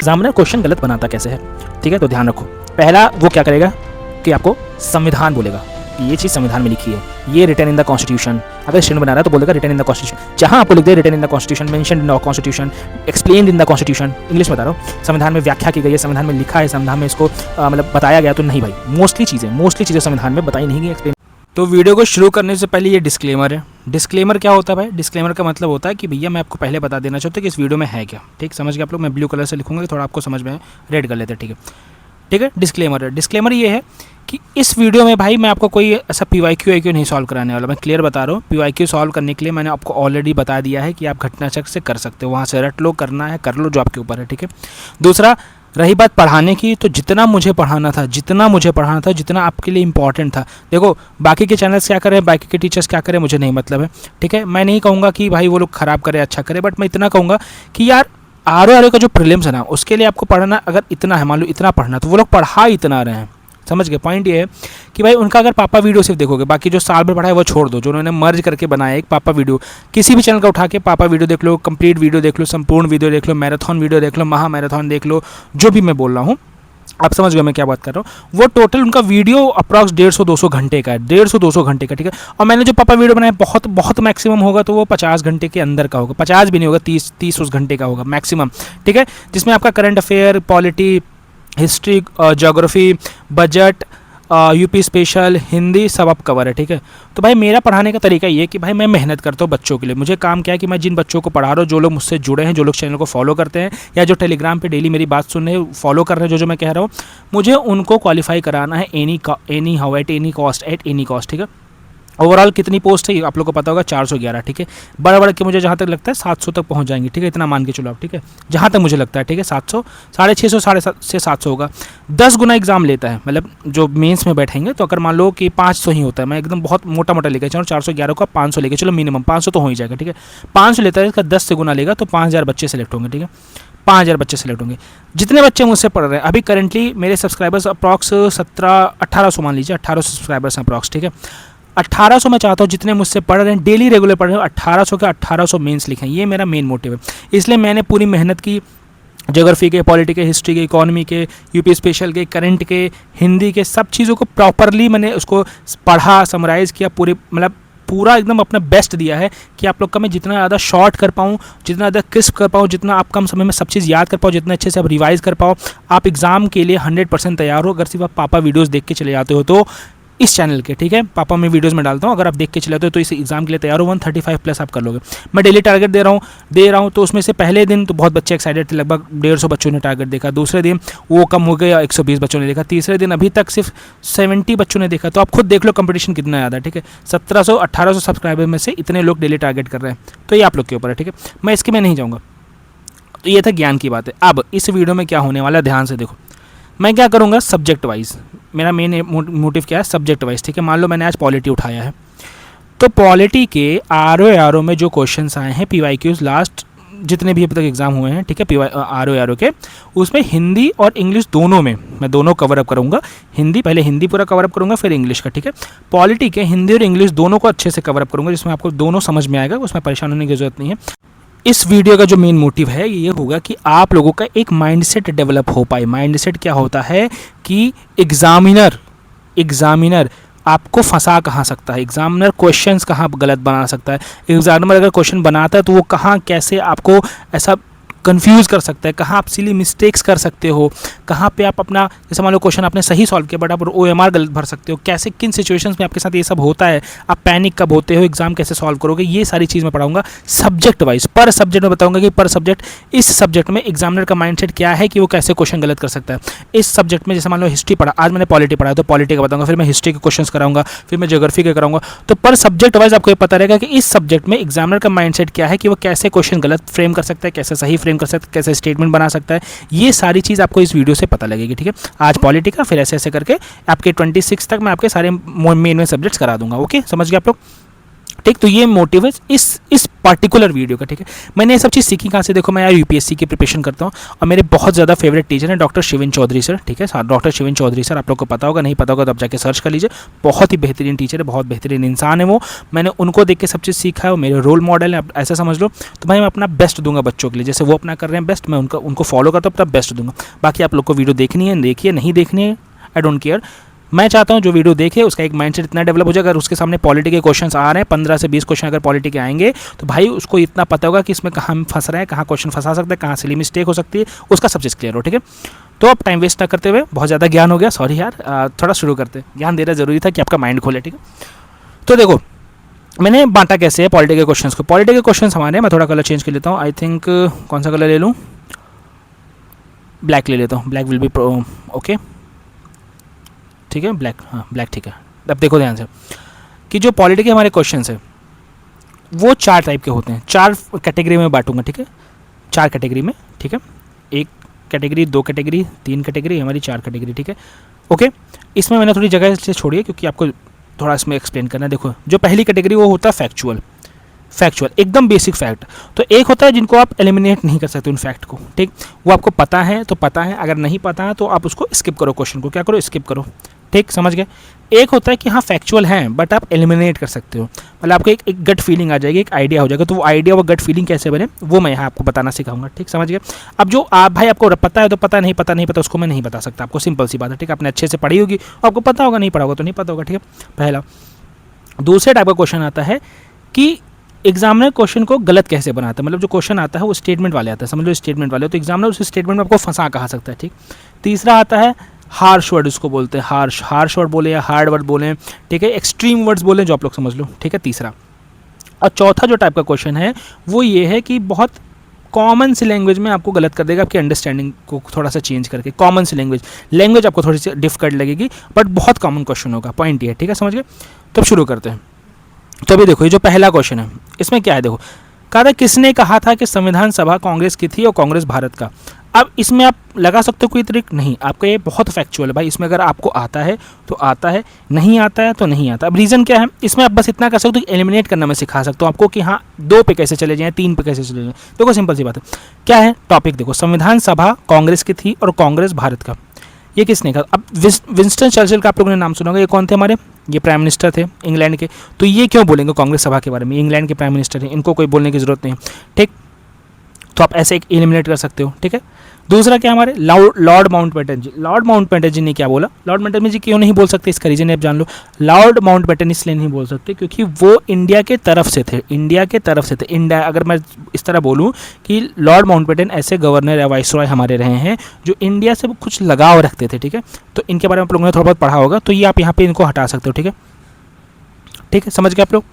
Examiner question गलत बनाता कैसे है, ठीक है। तो ध्यान रखो, पहला वो क्या करेगा कि आपको संविधान बोलेगा कि ये चीज़ संविधान में लिखी है, ये रिटन इन द कॉन्स्टिट्यूशन। अगर स्टूडेंट बना रहा है तो बोलेगा रिटन इन द कॉन्स्टिट्यूशन। जहाँ आपको लिख दे written in the constitution, mention in the constitution, explained in the constitution, English बता रहा हूँ, संविधान में व्याख्या की गई है, संविधान में लिखा है, संविधान में इसको मतलब बताया गया, तो नहीं भाई, मोस्टली चीज़ें संविधान में बताई नहीं गई, एक्सप्लेन। तो वीडियो को शुरू करने से पहले ये डिस्क्लेमर है। डिस्क्लेमर क्या होता है भाई? डिस्क्लेमर का मतलब होता है कि भैया मैं आपको पहले बता देना चाहता हूँ कि इस वीडियो में है क्या, ठीक, समझ गए आप लोग। मैं ब्लू कलर से लिखूंगा, थोड़ा आपको समझ में रेड कर लेते हैं, ठीक है, ठीक है। डिस्क्लेमर है, डिस्क्लेमर ये है कि इस वीडियो में भाई मैं आपको कोई ऐसा PYQ नहीं सॉल्व कराने वाला, मैं क्लियर बता रहा हूँ। PYQ सॉल्व करने के लिए मैंने आपको ऑलरेडी बता दिया है कि आप घटनाचक्र से कर सकते हो, वहाँ से रट लो, करना है कर लो, जो आपके ऊपर है, ठीक है। दूसरा, रही बात पढ़ाने की, तो जितना मुझे पढ़ाना था, जितना आपके लिए इंपॉर्टेंट था, देखो बाकी के चैनल्स क्या करें, बाकी के टीचर्स क्या करें, मुझे नहीं मतलब है, ठीक है। मैं नहीं कहूँगा कि भाई वो लोग ख़राब करें अच्छा करें, बट मैं इतना कहूँगा कि यार RO का जो प्रीलिम्स है ना, उसके लिए आपको पढ़ना अगर इतना है, मान लो इतना पढ़ना, तो वो लोग पढ़ा इतना रहे हैं, समझ गए। पॉइंट ये है कि भाई उनका अगर पापा वीडियो सिर्फ देखोगे, बाकी जो साल भर पढ़ा है वो छोड़ दो, जो उन्होंने मर्ज करके बनाया एक पापा वीडियो, किसी भी चैनल का उठा के पापा वीडियो देख लो, कंप्लीट वीडियो देख लो, संपूर्ण वीडियो देख लो, मैराथन वीडियो देख लो, महा मैराथन देख लो, जो भी मैं बोल रहा हूँ, आप समझ गए मैं क्या बात कर रहा हूँ। वो टोटल उनका वीडियो अप्रॉक्स 150-200 घंटे का है, 150-200 घंटे का, ठीक है। और मैंने जो पापा वीडियो बनाया बहुत मैक्सिमम होगा तो वो 50 घंटे के अंदर का होगा, 50 भी नहीं होगा, 30 उस घंटे का होगा मैक्सिमम, ठीक है। जिसमें आपका current affair, polity, history, geography, budget, UP special, Hindi सब आप कवर है, ठीक है। तो भाई मेरा पढ़ाने का तरीका ये है कि भाई मैं मेहनत करता हूँ बच्चों के लिए। मुझे काम क्या है कि मैं जिन बच्चों को पढ़ा रहा हूँ, जो लोग मुझसे जुड़े हैं, जो लोग चैनल को फॉलो करते हैं, या जो टेलीग्राम पे डेली मेरी बात सुन रहे हैं, फॉलो कर रहे हैं, जो मैं कह रहा हूँ, मुझे उनको क्वालिफाई कराना है any how, at any cost, ठीक है। ओवरऑल कितनी पोस्ट है आप लोग को पता होगा, 411, ठीक है। बढ़ के मुझे जहाँ तक लगता है 700 तक पहुँच जाएंगे, ठीक है, इतना मान के चलो आप, ठीक है, जहाँ तक मुझे लगता है, ठीक है। 700, 650, 750 से 700 होगा। 10 गुना एग्जाम लेता है, मतलब जो मेंस में बैठेंगे, तो अगर मान लो कि 500 ही होता है, मैं एकदम बहुत मोटा लेकर चलो, 411 का 500 लेके चलो, मिनिमम 500 तो हो ही जाएगा, ठीक है। 500 लेता है, इसका 10 से गुना लेगा तो 5000 बच्चे सेलेक्ट होंगे, ठीक है। 5000 बच्चे सेलेक्ट होंगे। जितने बच्चे मुझसे पढ़ रहे हैं अभी करेंटली मेरे सब्सक्राइबर्स अप्रॉक्स 1800 मान लीजिए, 1800 सब्सक्राइबर्स हैं अप्रॉक्स, ठीक है। 1800 मैं चाहता हूँ जितने मुझसे पढ़ रहे हैं, डेली रेगुलर पढ़ रहे हैं, 1800 के 1800 मेंस लिखें, ये मेरा मेन मोटिव है। इसलिए मैंने पूरी मेहनत की, ज्योग्राफी के, पॉलिटी के, हिस्ट्री के, इकोनॉमी के, UP स्पेशल के, करंट के, हिंदी के, सब चीज़ों को प्रॉपरली मैंने उसको पढ़ा, समराइज़ किया, पूरा एकदम अपना बेस्ट दिया है कि आप लोग का मैं जितना ज़्यादा शॉर्ट कर पाऊँ, जितना ज़्यादा क्रिस्प कर पाऊँ, जितना आप कम समय में सब चीज़ याद कर पाओ, जितना अच्छे से आप रिवाइज़ कर पाओ, आप एग्ज़ाम के लिए 100% तैयार हो। अगर सिर्फ आप पापा वीडियोज़ देख के चले जाते हो तो इस चैनल के, ठीक है, पापा मैं वीडियोस में डालता हूँ, अगर आप देख के चले जाते हो तो इस एग्जाम के लिए तैयार हो, 135 प्लस आप कर लोगे। मैं डेली टारगेट दे रहा हूँ, तो उसमें से पहले दिन तो बहुत बच्चे एक्साइटेड थे, लगभग 150 बच्चों ने टारगेट देखा, दूसरे दिन वो कम हो गया, 120 बच्चों ने देखा, तीसरे दिन अभी तक सिर्फ 70 बच्चों ने देखा। तो आप खुद देख लो कंपटीशन कितना ज़्यादा, ठीक है। 1700-1800 सब्सक्राइबर में से इतने लोग डेली टारगेट कर रहे हैं, तो ये आप लोग के ऊपर है, ठीक है, मैं इसके में नहीं जाऊँगा। तो ये था ज्ञान की बात है। अब इस वीडियो में क्या होने वाला है, ध्यान से देखो। मैं क्या करूँगा, सब्जेक्ट वाइज, मेरा मेन मोटिव क्या है, सब्जेक्ट वाइज, ठीक है। मान लो मैंने आज पॉलिटी उठाया है, तो पॉलिटी के RO में जो क्वेश्चंस आए हैं, PYQs लास्ट जितने भी अभी तक एग्जाम हुए हैं, ठीक है, RO के, उसमें हिंदी और इंग्लिश दोनों में मैं दोनों कवर अप करूँगा। पहले हिंदी पूरा कवर अप करूँगा, फिर इंग्लिश का, ठीक है। पॉलिटी के हिंदी और इंग्लिश दोनों को अच्छे से कवर अप करूँगा, जिसमें आपको दोनों समझ में आएगा, उसमें परेशान होने की जरूरत नहीं है। इस वीडियो का जो मेन मोटिव है ये होगा कि आप लोगों का एक माइंडसेट डेवलप हो पाए। माइंडसेट क्या होता है कि एग्जामिनर आपको फंसा कहाँ सकता है, एग्जामिनर क्वेश्चंस कहाँ गलत बना सकता है, एग्जामिनर अगर क्वेश्चन बनाता है तो वो कहाँ कैसे आपको ऐसा कंफ्यूज कर सकता है, कहाँ आप सिली मिस्टेक्स कर सकते हो, कहाँ पे आप अपना, जैसे मान लो क्वेश्चन आपने सही सॉल्व किया बट आप OMR गलत भर सकते हो, कैसे किन सिचुएशंस में आपके साथ ये सब होता है, आप पैनिक कब होते हो, एग्जाम कैसे सॉल्व करोगे, ये सारी चीज़ मैं पढ़ाऊंगा सब्जेक्ट वाइज। पर सब्जेक्ट में बताऊंगा कि पर सब्जेक्ट इस सब्जेक्ट में एग्जामिनर का माइंडसेट क्या है कि वो कैसे क्वेश्चन गलत कर सकता है। इस सब्जेक्ट में जैसे मान लो हिस्ट्री पढ़ा, आज मैंने पॉलिटी पढ़ा तो पॉलिटी का बताऊंगा, फिर मैं हिस्ट्री के क्वेश्चन कराऊंगा, फिर मैं ज्योग्राफी के कराऊंगा। तो पर सब्जेक्ट वाइज आपको ये पता रहेगा कि इस सब्जेक्ट में एग्जामिनर का माइंडसेट क्या है कि वो कैसे क्वेश्चन गलत फ्रेम कर सकता है, कैसे सही फ्रेम कर सकता है, कैसे स्टेटमेंट बना सकता है। ये सारी चीज़ आपको इस वीडियो से पता लगेगी, ठीक है। आज पॉलिटी का, फिर ऐसे ऐसे करके आपके 26 तक मैं आपके सारे मेन सब्जेक्ट्स करा दूंगा। ओके, समझ गए आप लोग, ठीक। तो ये मोटिव है इस पर्टिकुलर वीडियो का, ठीक है। मैंने ये सब चीज़ सीखी कहाँ से, देखो मैं यार यूपीएससी की प्रिपरेशन करता हूँ और मेरे बहुत ज़्यादा फेवरेट टीचर हैं डॉक्टर शिवेन चौधरी सर, ठीक है। डॉक्टर शिवेन चौधरी सर, आप लोग को पता होगा, नहीं पता होगा तो आप जाके सर्च कर लीजिए। बहुत ही बेहतरीन टीचर है, बहुत बेहतरीन इंसान है वो। मैंने उनको देख के सब चीज़ सीखा है, वो मेरे रोल मॉडल है, आप ऐसा समझ लो। तो भाई मैं अपना बेस्ट दूंगा बच्चों के लिए, जैसे वो अपना कर रहे हैं बेस्ट, मैं उनको फॉलो करता हूँ, अपना बेस्ट दूंगा। बाकी आप लोग को वीडियो देखनी है देखिए, नहीं देखनी है आई डोंट केयर। मैं चाहता हूँ जो वीडियो देखे उसका एक माइंडसेट इतना डेवलप हो जाए, अगर उसके सामने पॉलिटी के क्वेश्चंस आ रहे हैं, 15 से 20 क्वेश्चन अगर पॉलिटी के आएंगे, तो भाई उसको इतना पता होगा कि इसमें कहाँ फंस रहा है, कहाँ क्वेश्चन फंसा सकता है, कहाँ सिली मिस्टेक हो सकती है, उसका सब चीज़ क्लियर हो, ठीक है। तो अब टाइम वेस्ट ना करते हुए, बहुत ज़्यादा ज्ञान हो गया, सॉरी यार, थोड़ा शुरू करते हैं। ज्ञान देना जरूरी था कि आपका माइंड खोले, ठीक है। तो देखो मैंने बांटा कैसे है पॉलिटी के क्वेश्चंस को। पॉलिटी के क्वेश्चंस हमारे, मैं थोड़ा कलर चेंज कर लेता हूँ, आई थिंक कौन सा कलर ले लूँ, ब्लैक ले लेता हूँ, ब्लैक विल बी ओके, ठीक है, ब्लैक, हाँ ब्लैक ठीक है। अब देखो ध्यान से कि जो पॉलिटी के हमारे क्वेश्चंस है वो 4 टाइप के होते हैं, 4 कैटेगरी में बांटूंगा, ठीक है, 4 कैटेगरी में, ठीक है। 1 कैटेगरी, 2 कैटेगरी, 3 कैटेगरी, हमारी 4 कैटेगरी, ठीक है, ओके। इसमें मैंने थोड़ी जगह से छोड़ी है क्योंकि आपको थोड़ा इसमें एक्सप्लेन करना है। देखो जो पहली कैटेगरी वो होता है फैक्चुअल, एकदम बेसिक फैक्ट। तो एक होता है जिनको आप एलिमिनेट नहीं कर सकते उन फैक्ट को, ठीक, वो आपको पता है तो पता है, अगर नहीं पता है तो आप उसको स्किप करो, क्वेश्चन को क्या करो, स्किप करो, ठीक, समझ गए। एक होता है कि हाँ फैक्चुअल हैं बट आप एलिमिनेट कर सकते हो, मतलब आपको एक गट फीलिंग आ जाएगी, एक आइडिया हो जाएगा। तो वो आइडिया, वो गट फीलिंग कैसे बने वो मैं यहाँ आपको बताना सिखाऊंगा, ठीक, समझ गए। अब जो आप भाई आपको पता है तो पता, नहीं पता उसको मैं नहीं बता सकता आपको, सिंपल सी बात है, ठीक। आपने अच्छे से पढ़ी होगी, आपको पता होगा, नहीं पढ़ा होगा तो नहीं पता होगा, ठीक है, पहला। दूसरे टाइप का क्वेश्चन आता है कि एग्जामिनर क्वेश्चन को गलत कैसे बनाता है, मतलब जो क्वेश्चन आता है वो स्टेटमेंट वाले आता है, समझ लो स्टेटमेंट वाले, तो एग्जामिनर उस स्टेटमेंट में आपको फंसा कहा सकता है, ठीक। तीसरा आता है हार्श वर्ड, उसको बोलते हैं हार्श वर्ड बोले या हार्ड वर्ड बोले, ठीक है, एक्सट्रीम वर्ड्स बोले, जो आप लोग समझ लो, ठीक है, तीसरा। और चौथा जो टाइप का क्वेश्चन है वो ये है कि बहुत कॉमन सी लैंग्वेज में आपको गलत कर देगा, आपकी अंडरस्टैंडिंग को थोड़ा सा चेंज करके, कॉमन सी लैंग्वेज आपको थोड़ी सी डिफिकल्ट लगेगी बट बहुत कॉमन क्वेश्चन होगा, पॉइंट ये है, ठीक है, समझ गए। तो अब शुरू करते हैं। तो अभी देखो ये जो पहला क्वेश्चन है इसमें क्या है, देखो कहा था किसने कहा था कि संविधान सभा कांग्रेस की थी और कांग्रेस भारत का। अब इसमें आप लगा सकते हो कोई ट्रिक, नहीं, आपका ये बहुत फैक्चुअल है भाई, इसमें अगर आपको आता है तो आता है, नहीं आता है तो नहीं आता। अब रीज़न क्या है, इसमें आप बस इतना कर सकते हो कि एलिमिनेट करना मैं सिखा सकता हूँ आपको कि हाँ 2 पे कैसे चले जाएँ, 3 पे कैसे चले जाएँ। देखो सिंपल सी बात है, क्या है टॉपिक, देखो संविधान सभा कांग्रेस की थी और कांग्रेस भारत का, ये किसने कहा। अब विंस्टन चर्चिल का आप लोगों ने नाम सुना होगा, ये कौन थे हमारे, ये प्राइम मिनिस्टर थे इंग्लैंड के। तो ये क्यों बोलेंगे कांग्रेस सभा के बारे में, इंग्लैंड के प्राइम मिनिस्टर हैं, इनको कोई बोलने की जरूरत नहीं है, ठीक। तो आप ऐसे एक एलिमिनेट कर सकते हो, ठीक है। दूसरा क्या हमारे लॉर्ड माउंटबेटन जी, लॉर्ड माउंटबेटन जी ने क्या बोला, लॉर्ड माउंटबेटन जी क्यों नहीं बोल सकते, इसका रीजन आप जान लो। लॉर्ड माउंटबेटन इसलिए नहीं बोल सकते क्योंकि वो इंडिया के तरफ से थे, इंडिया, अगर मैं इस तरह बोलूँ कि लॉर्ड माउंटबेटन ऐसे गवर्नर या वाइसरॉय हमारे रहे हैं जो इंडिया से कुछ लगाव रखते थे, ठीक है। तो इनके बारे में आप लोगों ने थोड़ा बहुत पढ़ा होगा, तो ये आप यहाँ पे इनको हटा सकते हो, ठीक है, ठीक है, समझ गए आप लोग।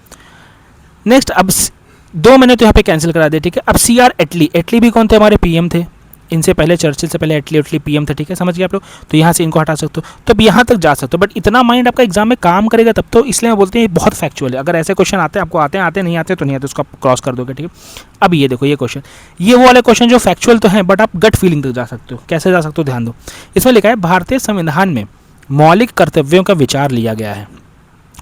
नेक्स्ट अब 2 मैंने तो यहाँ पे कैंसिल करा दिया, ठीक है। अब CR एटली भी कौन थे, हमारे PM थे, इनसे पहले चर्चिल से पहले एटली PM थे, ठीक है, समझ गए आप लोग। तो यहाँ से इनको हटा सकते हो, तो अब यहाँ तक जा सकते हो, बट इतना माइंड आपका एग्जाम में काम करेगा तब तो, इसलिए मैं बोलते हैं ये बहुत फैक्चुअल है। अगर ऐसे क्वेश्चन आते हैं, आपको आते नहीं आते तो नहीं आते, उसको आप क्रॉस कर दोगे, ठीक है। अब ये देखो ये क्वेश्चन, ये वो वाले क्वेश्चन जो फैक्चुअल तो हैं बट आप गट फीलिंग तक जा सकते हो। कैसे जा सकते हो, ध्यान दो, इसमें लिखा है भारतीय संविधान में मौलिक कर्तव्यों का विचार लिया गया है।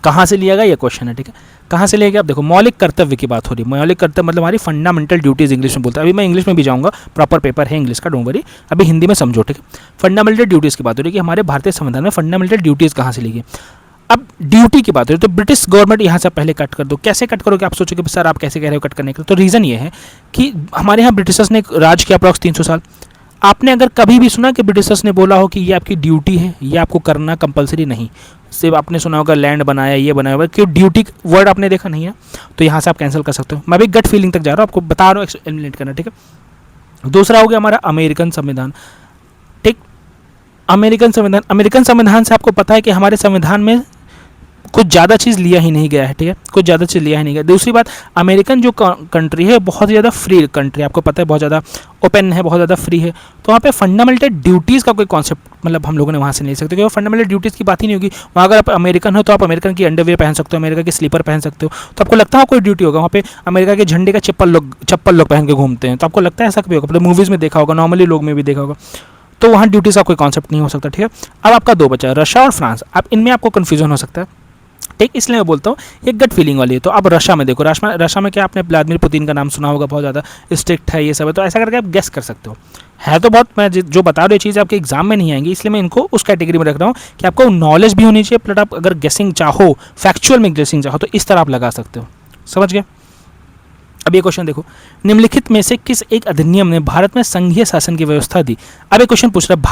कहाँ से लिया गया ये क्वेश्चन है, ठीक है, कहाँ से लिया गया। आप देखो मौलिक कर्तव्य की बात हो रही है, मौलिक कर्तव्य मतलब हमारी फंडामेंटल ड्यूटीज़ इंग्लिश में बोलते हैं। अभी मैं इंग्लिश में भी जाऊँगा, प्रॉपर पेपर है इंग्लिश का, डोंट वरी, अभी हिंदी में समझो, ठीक है। फंडामेंटल ड्यूटीज़ की बात हो रही है कि हमारे भारतीय संविधान में फंडामेंटल ड्यूटीज़ कहाँ से ली गई। अब ड्यूटी की बात हो रही है तो ब्रिटिश गवर्नमेंट यहाँ से पहले कट कर दो। कैसे कट करोगे, आप सोचोगे सर आप कैसे कह रहे हो कट करने के लिए, तो रीज़न ये है कि हमारे यहाँ ब्रिटिशर्स ने राज किया अप्रॉक्स 300 साल। आपने अगर कभी भी सुना कि ब्रिटिशर्स ने बोला हो कि ये आपकी ड्यूटी है, ये आपको करना कंपलसरी नहीं, सिर्फ आपने सुना होगा लैंड बनाया, ये बनाया हुआ, क्यों ड्यूटी वर्ड आपने देखा नहीं है, तो यहाँ से आप कैंसिल कर सकते हो। मैं भी गट फीलिंग तक जा रहा हूँ, आपको बता रहा हूँ एलिमिनेट करना, ठीक है। दूसरा हो गया हमारा अमेरिकन संविधान, ठीक। अमेरिकन संविधान से आपको पता है कि हमारे संविधान में कुछ ज़्यादा चीज़ लिया ही नहीं गया है, ठीक है, कुछ ज़्यादा चीज़ लिया ही नहीं गया। दूसरी बात, अमेरिकन जो कंट्री है बहुत ज़्यादा फ्री कंट्री है, आपको पता है, बहुत ज़्यादा ओपन है, बहुत ज़्यादा फ्री है। तो वहाँ पे फंडामेंटल ड्यूटीज़ का कोई कॉन्सेप्ट मतलब हम लोगों ने वहाँ से नहीं ले सकते, क्योंकि फंडामेंटल ड्यूटीज़ की बात ही नहीं होगी वहाँ। अगर आप अमेरिकन हो तो आप अमेरिकन की अंडरवेयर पहन सकते हो, अमेरिका की स्लीपर पहन सकते हो, तो आपको लगता है कोई ड्यूटी होगा। वहाँ पे अमेरिका के झंडे का चप्पल लोग पहन के घूमते हैं, तो आपको लगता है ऐसा कभी होगा, मतलब मूवीज़ में देखा होगा, नॉर्मली लोग में भी देखा होगा। तो वहाँ ड्यूटीज़ का कोई कॉन्सेप्ट नहीं हो सकता, ठीक है। अब आपका 2 बचा, रशिया और फ्रांस। अब इनमें आपको कन्फ्यूजन हो सकता है, ठीक, इसलिए मैं बोलता हूँ ये गट फीलिंग वाली है। तो अब रशिया में देखो, रशिया में क्या आपने व्लादिमीर पुतिन का नाम सुना होगा, बहुत ज़्यादा स्ट्रिक्ट है ये सब है, तो ऐसा करके आप गेस कर सकते हो। है तो बहुत, मैं जो बता रहा हूँ चीज़ आपके एग्जाम में नहीं आएंगी, इसलिए मैं इनको उस कैटेगरी में रख रहा हूँ कि आपको नॉलेज भी होनी चाहिए, प्लस आप अगर गेसिंग चाहो, फैक्चुअल में गेसिंग चाहो, तो इस तरह आप लगा सकते हो। समझ गए? अब ये क्वेश्चन देखो, निम्नलिखित में से किस एक अधिनियम ने भारत में संघीय शासन की व्यवस्था दी? अब एक क्वेश्चन पूछ रहा है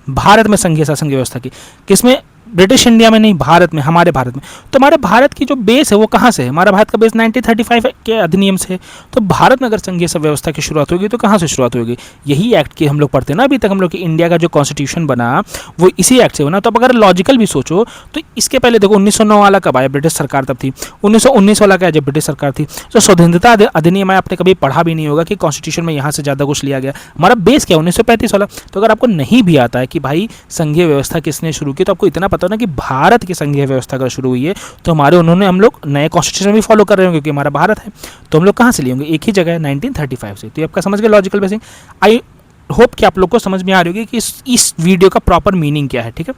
भारत में संघीय शासन की व्यवस्था की, किसमें? ब्रिटिश इंडिया में नहीं, भारत में, हमारे भारत में। तो हमारे भारत की जो बेस है वो कहाँ से है? हमारा भारत का बेस 1935 के अधिनियम से है। तो भारत में अगर संघीय व्यवस्था की शुरुआत होगी तो कहाँ से शुरुआत होगी? यही एक्ट की हम लोग पढ़ते हैं ना अभी तक, हम लोग की इंडिया का जो कॉन्स्टिट्यूशन बना वो इसी एक्ट से बना। तो अब अगर लॉजिकल भी सोचो तो इसके पहले देखो 1909 वाला कब आया? ब्रिटिश सरकार तब थी। 1919 वाला क्या, जब ब्रिटिश सरकार थी। तो स्वतंत्रता अधिनियम आपने कभी पढ़ा भी नहीं होगा कि कॉन्स्टिट्यूशन में यहाँ से ज़्यादा कुछ लिया गया। हमारा बेस क्या, 1935 वाला। तो अगर आपको नहीं भी आता है कि भाई संघीय व्यवस्था किसने शुरू की, तो आपको इतना पता ना कि भारत की संघीय व्यवस्था अगर शुरू हुई है तो हम लोग नए कॉन्स्टिट्यूशन भी फॉलो कर रहे होंगे क्योंकि हमारा भारत है। तो हम लोग कहाँ से लिए होंगे? एक ही जगह है, 1935 से। तो ये आपका समझ गए लॉजिकल बेसिंग। आई होप कि आप लोग को समझ में आ रही होगी कि इस वीडियो का प्रॉपर मीनिंग क्या है। ठीक है,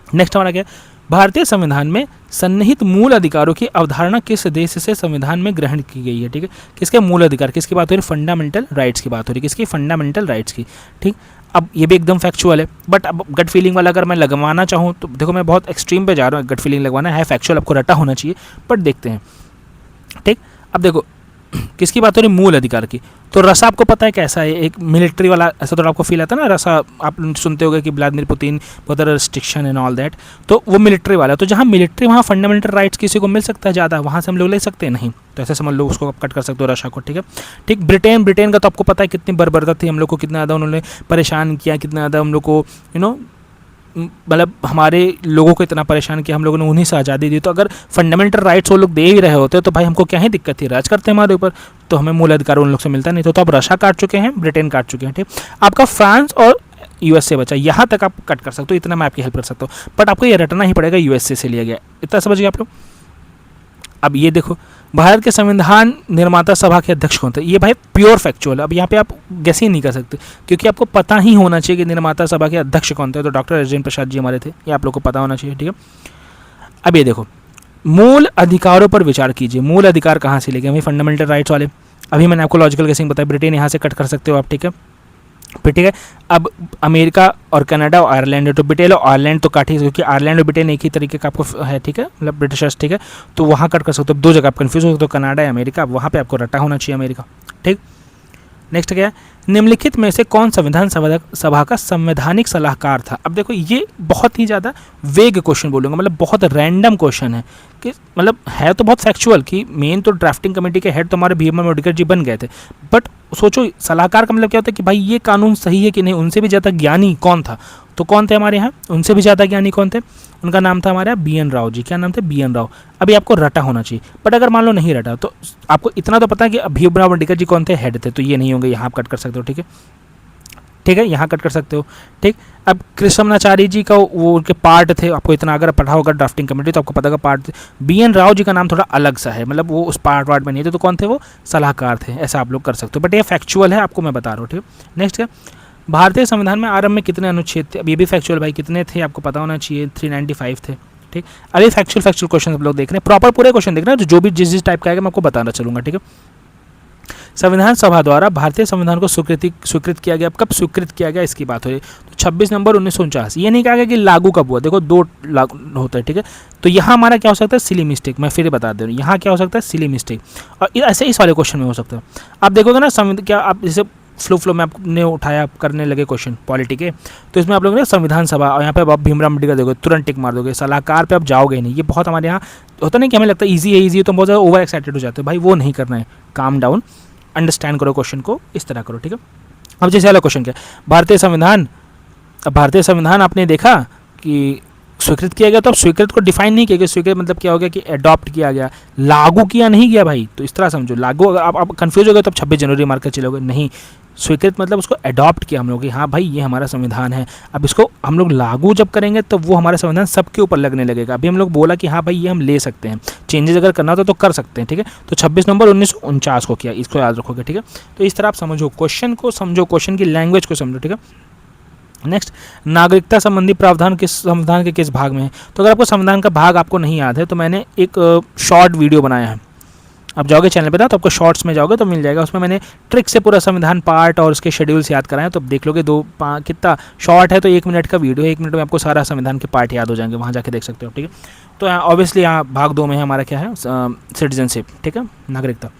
नेक्स्ट हमारा क्या है? भारतीय संविधान में सन्निहित मूल अधिकारों की अवधारणा किस देश से संविधान में ग्रहण की गई है? ठीक है, किसके मूल अधिकार, किसकी बात हो रही है? फंडामेंटल राइट्स की बात हो रही है। किसकी? फंडामेंटल राइट्स की। ठीक, अब ये भी एकदम फैक्चुअल है, बट अब गट फीलिंग वाला अगर मैं लगवाना चाहूँ तो देखो मैं बहुत एक्सट्रीम पे जा रहा हूँ। गट फीलिंग लगवाना है, फैक्चुअल आपको रटा होना चाहिए, बट देखते हैं। ठीक, अब देखो किसकी बात हो रही? मूल अधिकार की। तो रसा आपको पता है कैसा है? एक मिलिट्री वाला, ऐसा तो आपको फील आता है ना रसा, आप सुनते होगे कि व्लादिमीर पुतिन बहुत रिस्ट्रिक्शन एंड ऑल दैट, तो वो मिलिट्री वाला है। तो जहाँ मिलिट्री वहाँ फंडामेंटल राइट्स किसी को मिल सकता है ज़्यादा, वहाँ से हम लोग ले सकते हैं नहीं। तो ऐसे समझ लो, उसको आप कट कर सकते हो रशा को। ठीक है, ठीक। ब्रिटेन का तो आपको पता है कितनी बर्बरता थी, हम लोग को कितना ज़्यादा उन्होंने परेशान किया, कितना ज़्यादा हम लोग को मतलब हमारे लोगों को इतना परेशान किया, हम लोगों ने उन्हीं से आज़ादी दी। तो अगर फंडामेंटल राइट्स वो लोग दे ही रहे होते तो भाई हमको क्या ही दिक्कत थी? राज करते हमारे ऊपर, तो हमें मूल अधिकार उन लोग से मिलता नहीं। तो आप रशिया काट चुके हैं, ब्रिटेन काट चुके हैं। ठीक, आपका फ्रांस और यूएसए बचा, यहाँ तक आप कट कर सकते हो, इतना मैं आपकी हेल्प कर सकता हूँ। बट आपको ये रटना ही पड़ेगा यूएसए से लिया गया, इतना समझ गए आप लोग। अब ये देखो, भारत के संविधान निर्माता सभा के अध्यक्ष कौन थे? ये भाई प्योर फैक्चुअल। अब यहाँ पे आप गैस ही नहीं कर सकते क्योंकि आपको पता ही होना चाहिए कि निर्माता सभा के अध्यक्ष कौन थे। तो डॉक्टर राजेंद्र प्रसाद जी हमारे थे, ये आप लोग को पता होना चाहिए। ठीक है, अब ये देखो, मूल अधिकारों पर विचार कीजिए। मूल अधिकार कहाँ से लेके? हमें फंडामेंटल राइट्स वाले। अभी मैंने आपको लॉजिकल गेसिंग बताया, ब्रिटेन यहाँ से कट कर सकते हो आप। ठीक है, फिर ठीक है, अब अमेरिका और कनाडा और आयरलैंड है, तो ब्रिटेन और आयरलैंड तो काट ही, क्योंकि आयरलैंड और ब्रिटेन एक ही तरीके का आपको है। ठीक है, मतलब ब्रिटिशर्स। ठीक है, तो वहाँ कट कर सकते हो। दो जगह आप कन्फ्यूज हो सकते हो, कनाडा या अमेरिका, वहाँ पे आपको रटा होना चाहिए अमेरिका। ठीक, नेक्स्ट क्या है? निम्नलिखित में से कौन संविधान सभा का संवैधानिक सलाहकार था? अब देखो ये बहुत ही ज़्यादा वेग क्वेश्चन बोलूँगा, मतलब बहुत रैंडम क्वेश्चन है कि मतलब है तो बहुत फैक्चुअल कि मेन तो ड्राफ्टिंग कमेटी के हेड तो हमारे भीम अम्बेडकर जी बन गए थे, बट सोचो सलाहकार का मतलब क्या होता है कि भाई ये कानून सही है कि नहीं, उनसे भी ज़्यादा ज्ञानी कौन था? तो कौन थे हमारे यहाँ उनसे भी ज़्यादा ज्ञानी कौन थे? उनका नाम था हमारे यहाँ BN राव जी। क्या नाम थे? BN राव। अभी आपको रटा होना चाहिए, बट अगर मान लो नहीं रटा तो आपको इतना तो पता है कि भीमराव अम्बेडकर जी कौन थे? हेड थे। तो ये नहीं होंगे, यहाँ आप कट कर सकते हो। ठीक है, ठीक है, यहाँ कट कर सकते हो। ठीक, अब कृष्णमाचारी जी का वो उनके पार्ट थे, आपको इतना अगर पढ़ा होगा ड्राफ्टिंग कमेटी तो आपको पता होगा पार्ट थे। BN राव जी का नाम थोड़ा अलग सा है, मतलब वो उस पार्ट में नहीं थे। तो कौन थे? वो सलाहकार थे। ऐसा आप लोग कर सकते हो, बट ये फैक्चुअल है, आपको मैं बता रहा हूँ। ठीक है, नेक्स्ट क्या? भारतीय संविधान में आरंभ में कितने अनुच्छेद थे? अब ये भी फैक्चुअल भाई, कितने थे आपको पता होना चाहिए। 395 थे। ठीक, अभी फैक्चुअल क्वेश्चन आप लोग देख रहे हैं, प्रॉपर पूरे क्वेश्चन देख रहे हैं, जो भी जिस टाइप का आएगा मैं आपको बताना चलूँगा। ठीक है, संविधान सभा द्वारा भारतीय संविधान को स्वीकृत किया गया। कब स्वीकृत किया गया इसकी बात हो रही है। तो 26 नवंबर 1949। ये नहीं कहा गया कि लागू कब हुआ, देखो दो लागू होता है। ठीक है, तो यहाँ हमारा क्या हो सकता है? Silly mistake. मैं फिर बता दे रहा हूँ, यहाँ क्या हो सकता है? Silly mistake. और ऐसे इस वाले क्वेश्चन में हो सकता है। आप देखोगे ना क्या आप जैसे फ्लो में आपने उठाया, आप करने लगे क्वेश्चन पॉलिटी के, तो इसमें आप लोग ने संविधान सभा और यहाँ पे आप भीमराव अम्बेडकर देखोगे, तुरंत टिक मार दोगे। सलाहकार पे आप जाओगे नहीं। ये बहुत हमारे यहाँ होता नहीं कि हमें लगता है ईजी है तो बहुत ज़्यादा ओवर एक्साइटेड हो जाते हैं। भाई वो नहीं करना है, काम डाउन, अंडरस्टैंड करो क्वेश्चन को, इस तरह करो। ठीक है, अब जैसे वाला क्वेश्चन क्या? भारतीय संविधान आपने देखा कि स्वीकृत किया गया, तो अब स्वीकृत को डिफाइन नहीं किया गया। स्वीकृत मतलब क्या हो गया कि अडॉप्ट किया गया, लागू किया नहीं गया भाई। तो इस तरह समझो, लागू अगर आप कंफ्यूज हो गए तो 26 जनवरी मार कर चलोगे, नहीं। स्वीकृत मतलब उसको अडॉप्ट किया हम लोग कि हाँ भाई ये हमारा संविधान है। अब इसको हम लोग लागू जब करेंगे तो वो हमारा संविधान सबके ऊपर लगने लगेगा। अभी हम लोग बोला कि हाँ भाई ये हम ले सकते हैं, चेंजेस अगर करना हो तो कर सकते हैं। ठीक है, तो 26 नवंबर 1949 को किया, इसको याद रखोगे। ठीक है, तो इस तरह आप समझो क्वेश्चन को, समझो क्वेश्चन की लैंग्वेज को समझो। ठीक है, नेक्स्ट, नागरिकता संबंधी प्रावधान किस संविधान के किस भाग में है? तो अगर आपको संविधान का भाग आपको नहीं याद है तो मैंने एक शॉर्ट वीडियो बनाया है, आप जाओगे चैनल पे ना तो आपको शॉर्ट्स में जाओगे तो मिल जाएगा, उसमें मैंने ट्रिक से पूरा संविधान पार्ट और उसके शेड्यूल्स याद कराएं, तो देख लोगे कितना शॉर्ट है, तो 1 मिनट का वीडियो है, 1 मिनट में आपको सारा संविधान के पार्ट याद हो जाएंगे, वहाँ जाके देख सकते हो, ठीक है। तो ऑब्वियसली यहाँ भाग 2 में हमारा क्या है, सिटीजनशिप, ठीक है, नागरिकता।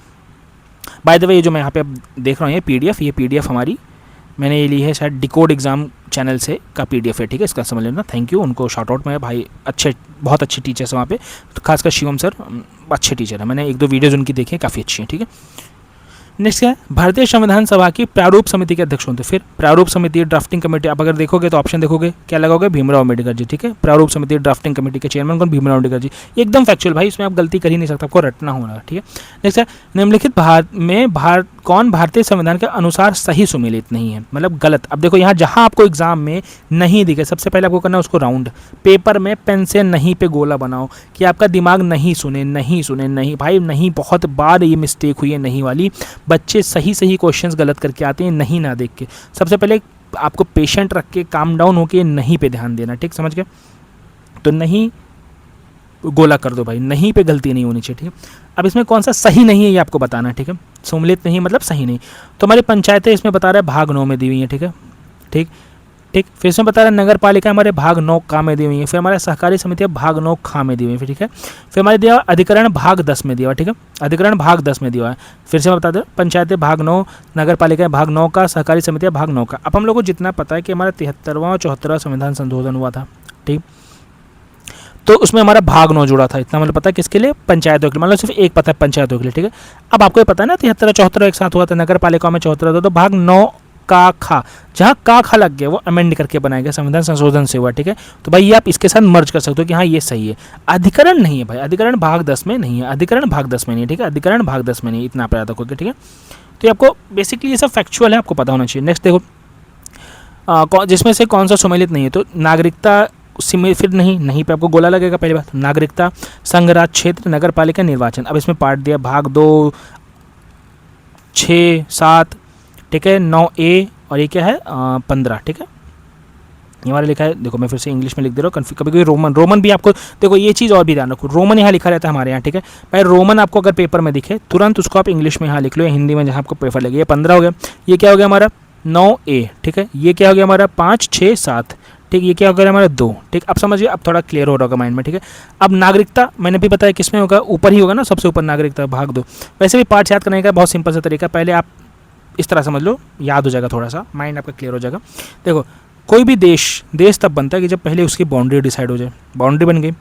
बाय द वे ये जो मैं यहाँ पे देख रहा हूँ ये पीडीएफ हमारी मैंने ये ली है शायद डिकोड एग्जाम चैनल से का पीडीएफ है, ठीक है, इसका समझ लेना। थैंक यू, उनको शॉर्ट आउट में भाई, बहुत अच्छे टीचर्स हैं वहाँ पे, तो खासकर शिवम सर अच्छे टीचर है, मैंने 1-2 वीडियोज़ उनकी देखी हैं, काफ़ी अच्छी हैं, ठीक है। नेक्स्ट क्या है, भारतीय संविधान सभा की प्रारूप समिति के अध्यक्ष होते हैं। फिर प्रारूप समिति, ड्राफ्टिंग कमेटी, आप अगर देखोगे तो ऑप्शन देखोगे क्या लगाओगे, भीमराव अम्बेडकर जी, ठीक है। प्रारूप समिति ड्राफ्टिंग कमेटी के चेयरमैन कौन, भीमराव अम्बेडकर जी, एकदम फैक्चुअल भाई, इसमें आप गलती कर ही नहीं सकते, आपको रटना होगा, ठीक है। नेक्स्ट है, निम्नलिखित कौन भारतीय संविधान के अनुसार सही सुमेलित नहीं है, मतलब गलत। अब देखो यहाँ जहाँ आपको एग्जाम में नहीं दिखे, सबसे पहले आपको करना है उसको राउंड पेपर में पेन से नहीं पे गोला बनाओ कि आपका दिमाग नहीं सुने भाई, नहीं, बहुत बार ये मिस्टेक हुई है नहीं वाली, बच्चे सही क्वेश्चंस गलत करके आते हैं नहीं ना देख के। सबसे पहले आपको पेशेंट रख के काम डाउन होके नहीं पे ध्यान देना, ठीक, समझ गए। तो नहीं गोला कर दो भाई, नहीं पे गलती नहीं होनी चाहिए, ठीक है। अब इसमें कौन सा सही नहीं है ये आपको बताना है, ठीक है। सुमेलित नहीं मतलब सही नहीं। तो हमारी पंचायतें इसमें बता रहा है भाग 9 में दी हुई है, ठीक है, ठीक। फिर इसमें बता रहा है नगर पालिका हमारे भाग 9 का में दी हुई है, फिर हमारे सहकारी समितियाँ भाग 9 खा में दी हुई है, ठीक है। फिर हमारे दिया अधिकरण भाग 10 में दिया हुआ, ठीक है, अधिकरण भाग 10 में दिया हुआ है। फिर से मैं बता दें, पंचायतें भाग 9, नगर पालिका भाग 9 का, सहकारी समितियाँ भाग 9 का। अब हम लोग को जितना पता है कि हमारा 73वां और 74वां संविधान संशोधन हुआ था, ठीक, तो उसमें हमारा भाग 9 जुड़ा था, इतना मतलब पता है किसके लिए, पंचायतों के लिए, मतलब सिर्फ एक पता है पंचायतों के लिए, ठीक है। अब आपको ये पता है ना 73 74 एक साथ हुआ था, नगर पालिका में 74 था, तो भाग 9 का खा, जहाँ का खा लग गया वो अमेंड करके बनाया गया, संविधान संशोधन से हुआ, ठीक है। तो भाई ये आप इसके साथ मर्ज कर सकते हो कि हाँ ये सही है। अधिकरण नहीं है भाई, अधिकरण भाग 10 में नहीं है, अधिकरण भाग 10 में नहीं है, ठीक है, अधिकरण भाग 10 में नहीं, इतना आप याद रखोगे, ठीक है। तो ये आपको बेसिकली ये सब फैक्चुअल है, आपको पता होना चाहिए। नेक्स्ट देखो जिसमें से कौन सा सुमेलित नहीं है, तो नागरिकता फिर नहीं पे आपको गोला लगेगा, पहली बात नागरिकता, संघ राज्य क्षेत्र, नगर पालिका, निर्वाचन। अब इसमें पार्ट दिया भाग 2, 6, 7, ठीक है, 9A और ये क्या है 15, ठीक है, ये हमारा लिखा है। देखो मैं फिर से इंग्लिश में लिख दे रहा हूँ, कभी कभी रोमन भी आपको, देखो ये चीज़ और भी ध्यान रखो, रोमन यहाँ लिखा रहता है हमारे यहाँ, ठीक है भाई। रोमन आपको अगर पेपर में दिखे तुरंत उसको आप इंग्लिश में यहाँ लिख लो या हिंदी में जहाँ आपको पेपर लगे। ये 15 हो गया, ये क्या हो गया हमारा 9A, ठीक है, ये क्या हो गया हमारा 5, 6, 7, ठीक, ये क्या हो गया हमारा 2, ठीक। अब समझिए, अब थोड़ा क्लियर हो रहा होगा माइंड में, ठीक है। अब नागरिकता मैंने भी बताया किस में होगा, ऊपर ही होगा ना, सबसे ऊपर नागरिकता भाग 2। वैसे भी पार्ट याद करने का बहुत सिंपल सा तरीका, पहले आप इस तरह समझ लो, याद हो जाएगा, थोड़ा सा माइंड आपका क्लियर हो जाएगा। देखो कोई भी देश तब बनता है कि जब पहले उसकी बाउंड्री डिसाइड हो जाए, बाउंड्री बन गई,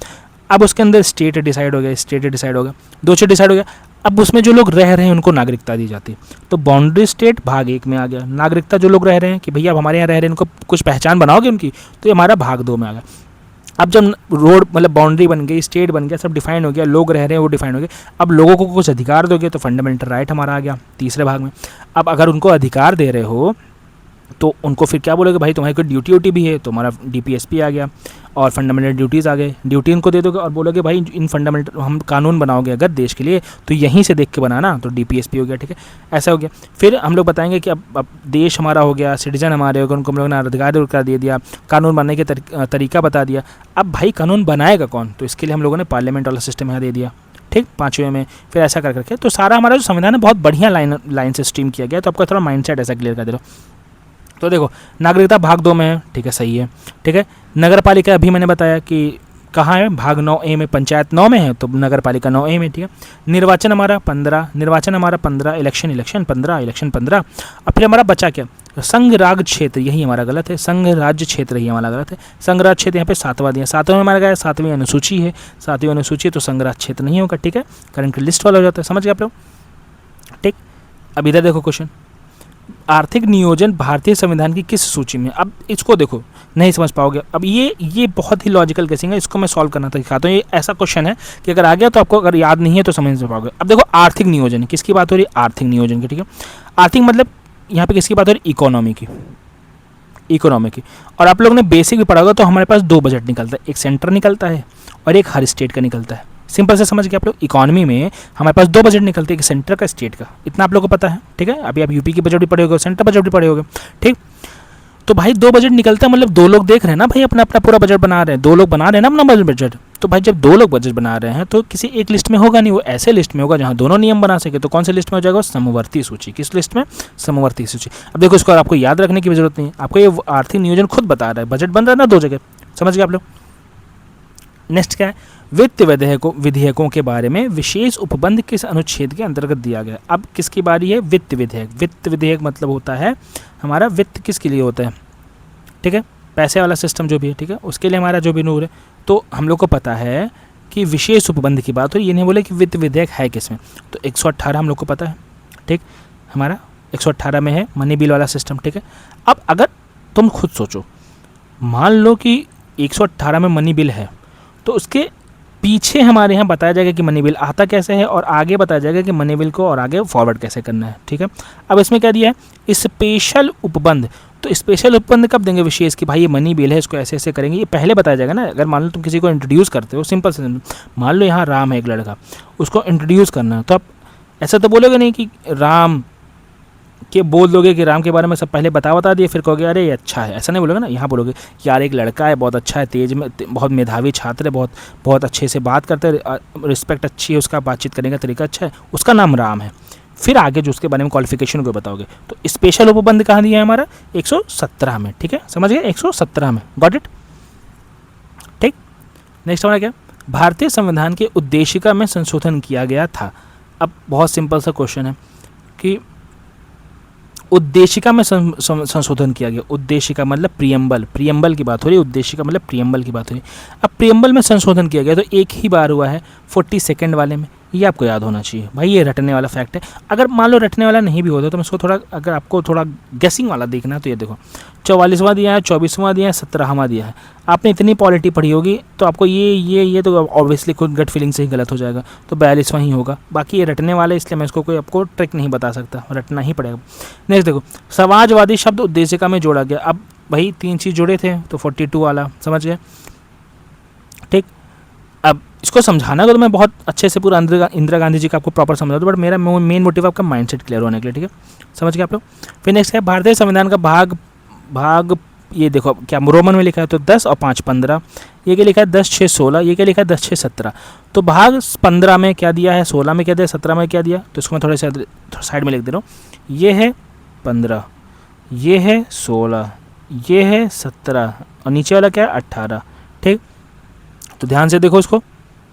अब उसके अंदर स्टेट डिसाइड हो गया, स्टेट डिसाइड हो गया, 2 चीज़ डिसाइड हो गया, अब उसमें जो लोग रह रहे हैं उनको नागरिकता दी जाती है। तो बाउंड्री स्टेट भाग 1 में आ गया, नागरिकता जो लोग रह रहे हैं कि भैया अब हमारे यहाँ रह रहे हैं, इनको कुछ पहचान बनाओगे उनकी, तो ये हमारा भाग 2 में आ गया। अब जब रोड मतलब बाउंड्री बन गई, स्टेट बन गया, सब डिफाइन हो गया, लोग रह रहे हैं वो डिफाइन हो गए, अब लोगों को कुछ अधिकार दोगे तो फंडामेंटल राइट हमारा आ गया तीसरे भाग में। अब अगर उनको अधिकार दे रहे हो तो उनको फिर क्या बोलोगे, भाई तुम्हारी कोई ड्यूटी भी है तो हमारा DPSP आ गया और फंडामेंटल ड्यूटीज़ आ गए, ड्यूटी उनको दे दोगे और बोलोगे भाई इन फंडामेंटल हम कानून बनाओगे अगर देश के लिए तो यहीं से देख के बनाना, तो DPSP हो गया, ठीक है, ऐसा हो गया। फिर हम लोग बताएंगे कि अब देश हमारा हो गया, सिटीजन हमारे हो गए, उनको हम लोग ने अधिकार कर दे दिया, कानून बनने के तरीका बता दिया। अब भाई कानून बनाएगा कौन, तो इसके लिए हम लोगों ने पार्लियामेंट वाला सिस्टम यहाँ दे दिया, ठीक, 5वें में। फिर ऐसा कर करके तो सारा हमारा जो संविधान है बहुत बढ़िया लाइन से स्ट्रीम किया गया, तो आपका थोड़ा माइंडसेट ऐसा क्लियर कर दे रहा हूँ। तो देखो नागरिकता भाग 2 में है, ठीक है, सही है, ठीक है। नगर पालिका अभी मैंने बताया कि कहाँ है, भाग 9A में, पंचायत 9 में है तो नगर पालिका 9A में, ठीक है। निर्वाचन हमारा 15, निर्वाचन हमारा 15, इलेक्शन 15, इलेक्शन 15। अब फिर हमारा बचा क्या, संघ राज्य क्षेत्र, यही हमारा गलत है, संघ राज्य क्षेत्र ही हमारा गलत है। संघ राज्य क्षेत्र यहाँ पे 7वां दिया, 7वें में हमारा क्या है, 7वीं अनुसूची है, 7वीं अनुसूची तो संघ राज्य क्षेत्र नहीं होगा, ठीक है, करंट लिस्ट वाला हो जाता है, समझ गए आप लोग, ठीक। अब इधर देखो क्वेश्चन, आर्थिक नियोजन भारतीय संविधान की किस सूची में। अब इसको देखो नहीं समझ पाओगे, अब ये बहुत ही लॉजिकल केसिंग है, इसको मैं सॉल्व करना दिखाता हूँ। ये ऐसा क्वेश्चन है कि अगर आ गया तो आपको अगर याद नहीं है तो समझ नहीं पाओगे। अब देखो आर्थिक नियोजन किसकी बात हो रही है, आर्थिक नियोजन की, ठीक है। आर्थिक मतलब यहाँ पे किसकी बात हो रही है, इकोनॉमी की। और आप लोगों ने बेसिक भी पढ़ा होगा, तो हमारे पास 2 बजट निकलता है, एक सेंटर निकलता है और एक हर स्टेट का निकलता है। सिंपल से समझ के आप लोग, इकोनॉमी में हमारे पास 2 बजट निकलते हैं, एक सेंटर का, स्टेट का, इतना आप लोगों को पता है, ठीक है। अभी आप यूपी की बजट भी पढ़े होगे, सेंटर बजट भी पढ़े होगे, ठीक। तो भाई 2 बजट निकलता है, मतलब 2 लोग देख रहे हैं ना भाई, अपना अपना पूरा बजट बना रहे हैं, 2 लोग बना रहे हैं ना अपना बजट। तो भाई जब 2 लोग बजट बना रहे हैं तो किसी एक लिस्ट में होगा नहीं, वो ऐसे लिस्ट में होगा जहाँ दोनों नियम बना सके। तो कौन से लिस्ट में हो जाएगा? समवर्ती सूची। किस लिस्ट में? समवर्ती सूची। अब देखो इसको आपको याद रखने की जरूरत नहीं है, आपको ये आर्थिक नियोजन खुद बता रहा है, बजट बन रहा है ना 2 जगह, समझ गए आप लोग। नेक्स्ट क्या है? वित्त विधेयकों के बारे में विशेष उपबंध किस अनुच्छेद के अंतर्गत दिया गया? अब किसकी बारी है? वित्त विधेयक। वित्त विधेयक मतलब होता है हमारा वित्त किसके लिए होता है, ठीक है, पैसे वाला सिस्टम जो भी है, ठीक है, उसके लिए हमारा जो भी नूर है। तो हम लोग को पता है कि विशेष उपबंध की बात हो, ये नहीं बोले कि वित्त विधेयक है किसमें। तो 118 हम लोग को पता है, ठीक, हमारा 118 में है मनी बिल वाला सिस्टम, ठीक है। अब अगर तुम खुद सोचो, मान लो कि 118 में मनी बिल है, तो उसके पीछे हमारे यहाँ बताया जाएगा कि मनी बिल आता कैसे है, और आगे बताया जाएगा कि मनी बिल को और आगे फॉरवर्ड कैसे करना है, ठीक है। अब इसमें क्या दिया है? स्पेशल उपबंध। तो स्पेशल उपबंध कब देंगे? विशेष, कि भाई ये मनी बिल है, इसको ऐसे ऐसे करेंगे, ये पहले बताया जाएगा ना। अगर मान लो तुम किसी को इंट्रोड्यूस करते हो, सिंपल से मान लो यहाँ राम है एक लड़का, उसको इंट्रोड्यूस करना है, तो आप ऐसा तो बोलोगे नहीं कि राम के बोल दोगे कि राम के बारे में सब पहले बता दिए, फिर कहोगे अरे ये अच्छा है, ऐसा नहीं बोलोगे ना। यहाँ बोलोगे यार एक लड़का है, बहुत अच्छा है, तेज में बहुत मेधावी छात्र है, बहुत अच्छे से बात करते हैं, रिस्पेक्ट अच्छी है, उसका बातचीत करने का तरीका अच्छा है, उसका नाम राम है। फिर आगे जो उसके बारे में क्वालिफिकेशन को बताओगे। तो स्पेशल उपबंध कहाँ दिया है? हमारा 117 में, ठीक है, समझ गए, 117 में, गॉट इट, ठीक। नेक्स्ट हमारा क्या? भारतीय संविधान के उद्देशिका में संशोधन किया गया था। अब बहुत सिंपल सा क्वेश्चन है कि उद्देशिका में संशोधन किया गया। उद्देशिका मतलब प्रियम्बल की बात हो रही है, उद्देशिका मतलब प्रियम्बल की बात हो रही है। अब प्रियम्बल में संशोधन किया गया तो एक ही बार हुआ है 42 वाले में, ये आपको याद होना चाहिए भाई, ये रटने वाला फैक्ट है। अगर मान लो रटने वाला नहीं भी होता तो मैं इसको थोड़ा, अगर आपको थोड़ा गेसिंग वाला देखना है तो ये देखो 44वां दिया है, 24वां दिया है, 17वां दिया है। आपने इतनी पॉलिटी पढ़ी होगी तो आपको ये तो ऑब्वियसली खुद गट फीलिंग से ही गलत हो जाएगा, तो 42वां ही होगा। बाकी ये रटने वाला है, इसलिए मैं इसको कोई आपको ट्रिक नहीं बता सकता, रटना ही पड़ेगा। नेक्स्ट देखो, समाजवादी शब्द उद्देशिका में जोड़ा गया। अब भाई 3 चीज़ जुड़े थे तो 42 वाला, समझ गए, ठीक। अब इसको समझाना तो मैं बहुत अच्छे से पूरा इंदिरा गांधी जी का आपको प्रॉपर समझा दूँ, बट मेरा मेन मोटिव आपका माइंडसेट क्लियर होने के लिए, ठीक है, समझ गए आप लोग। फिर नेक्स्ट है भारतीय संविधान का भाग ये देखो क्या रोमन में लिखा है, तो 10 और 5 15, ये क्या लिखा है 10 6 16, ये क्या लिखा है 10 6 17। तो भाग 15 में क्या दिया है, 16 में क्या दिया, 17 में क्या दिया, तो इसको मैं थोड़े से साइड में लिख दे रहा हूँ। ये है 15, ये है 16, ये है 17 और नीचे वाला क्या है 18, ठीक। तो ध्यान से देखो इसको,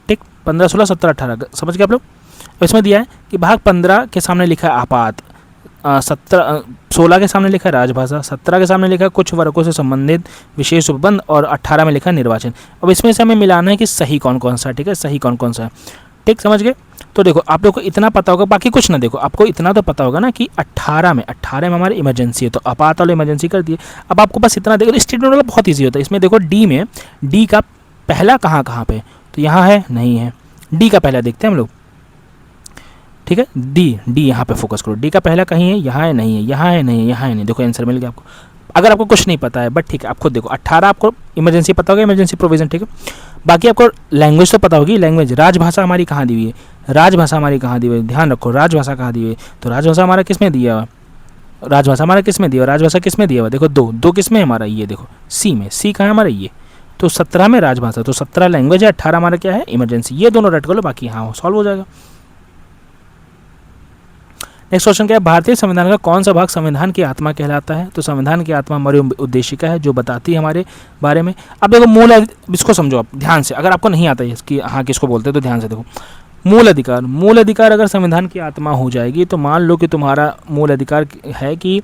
ठीक, 15 16 17 18, समझ गए आप लोग। इसमें दिया है कि भाग 15 के सामने लिखा है आपात, 16 के सामने लिखा है राजभाषा, 17 के सामने लिखा है कुछ वर्गों से संबंधित विशेष उपबंध और 18 में लिखा है निर्वाचन। अब इसमें से हमें मिलाना है कि सही कौन कौन सा है, ठीक है, सही कौन कौन सा है, ठीक, समझ गए। तो देखो आप लोग को इतना पता होगा, बाकी कुछ ना, देखो आपको इतना तो पता होगा ना कि 18 में हमारी इमरजेंसी है, तो आपात वाले इमरजेंसी कर दिए। अब आपको बस इतना देखो, स्टेटमेंट वाला बहुत ईजी होता है। इसमें देखो डी में, डी का पहला कहाँ पे, तो यहाँ है नहीं है, डी का पहला देखते हैं हम लोग, ठीक है, डी यहाँ पे फोकस करो, डी का पहला कहीं है, यहाँ है नहीं है, यहाँ है नहीं है, यहाँ है नहीं, देखो आंसर मिल गया आपको। अगर आपको कुछ नहीं पता है बट ठीक है, आप खुद देखो 18 आपको इमरजेंसी पता होगा, इमरजेंसी प्रोविजन, ठीक है। बाकी आपको लैंग्वेज तो पता होगी, लैंग्वेज राजभाषा हमारी कहाँ दी हुई है, राजभाषा हमारी कहाँ दी हुई है, ध्यान रखो राजभाषा कहाँ दी हुई है। तो राजभाषा हमारा किस में दिया हुआ, राजभाषा हमारा किस में दिया हुआ, राजभाषा किस में दिया हुआ, देखो दो किस में हमारा, ये देखो सी में, सी कहाँ है हमारा ये, तो 17 में राजभाषा, तो 17 लैंग्वेज है, 18 हमारा क्या है इमरजेंसी। ये दोनों रट कर लो, बाकी हाँ सॉल्व हो जाएगा। नेक्स्ट क्वेश्चन क्या है, भारतीय संविधान का कौन सा भाग संविधान की आत्मा कहलाता है? तो संविधान की आत्मा हमारी उद्देशिका है जो बताती है हमारे बारे में। अब देखो मूल, इसको समझो आप ध्यान से, अगर आपको नहीं आता है इसकी हाँ किसको बोलते हैं तो ध्यान से देखो। मूल अधिकार अगर संविधान की आत्मा हो जाएगी तो मान लो कि तुम्हारा मूल अधिकार है कि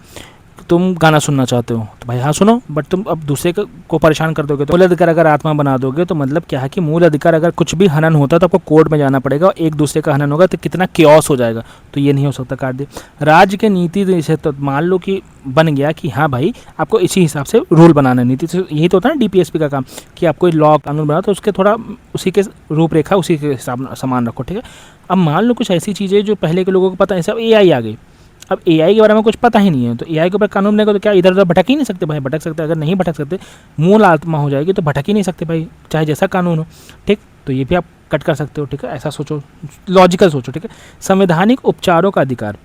तुम गाना सुनना चाहते हो, तो भाई हाँ सुनो, बट तुम अब दूसरे को परेशान कर दोगे तो मूल अधिकार अगर आत्मा बना दोगे तो मतलब क्या है कि मूल अधिकार अगर कुछ भी हनन होता है तो आपको कोर्ट में जाना पड़ेगा, और एक दूसरे का हनन होगा तो कितना क्योस हो जाएगा, तो ये नहीं हो सकता काट दे। राज्य के नीति जैसे तो मान लो कि बन गया कि हाँ भाई आपको इसी हिसाब से रूल बनाना है, नीति से यही तो होता है ना डीपीएसपी का काम, कि आपको लॉ कानून बना तो उसके थोड़ा उसी के रूपरेखा उसी के हिसाब समान रखो, ठीक है। अब मान लो कुछ ऐसी चीज़ें जो पहले के लोगों को पता है, सब AI आ गई, अब AI के बारे में कुछ पता ही नहीं है, तो AI के ऊपर कानून बनेगा तो क्या इधर उधर भटक ही नहीं सकते भाई, भटक सकते, अगर नहीं भटक सकते मूल आत्मा हो जाएगी तो भटक ही नहीं सकते भाई, चाहे जैसा कानून हो, ठीक। तो ये भी आप कट कर सकते हो, ठीक है, ऐसा सोचो, लॉजिकल सोचो, ठीक है। संवैधानिक उपचारों का अधिकार,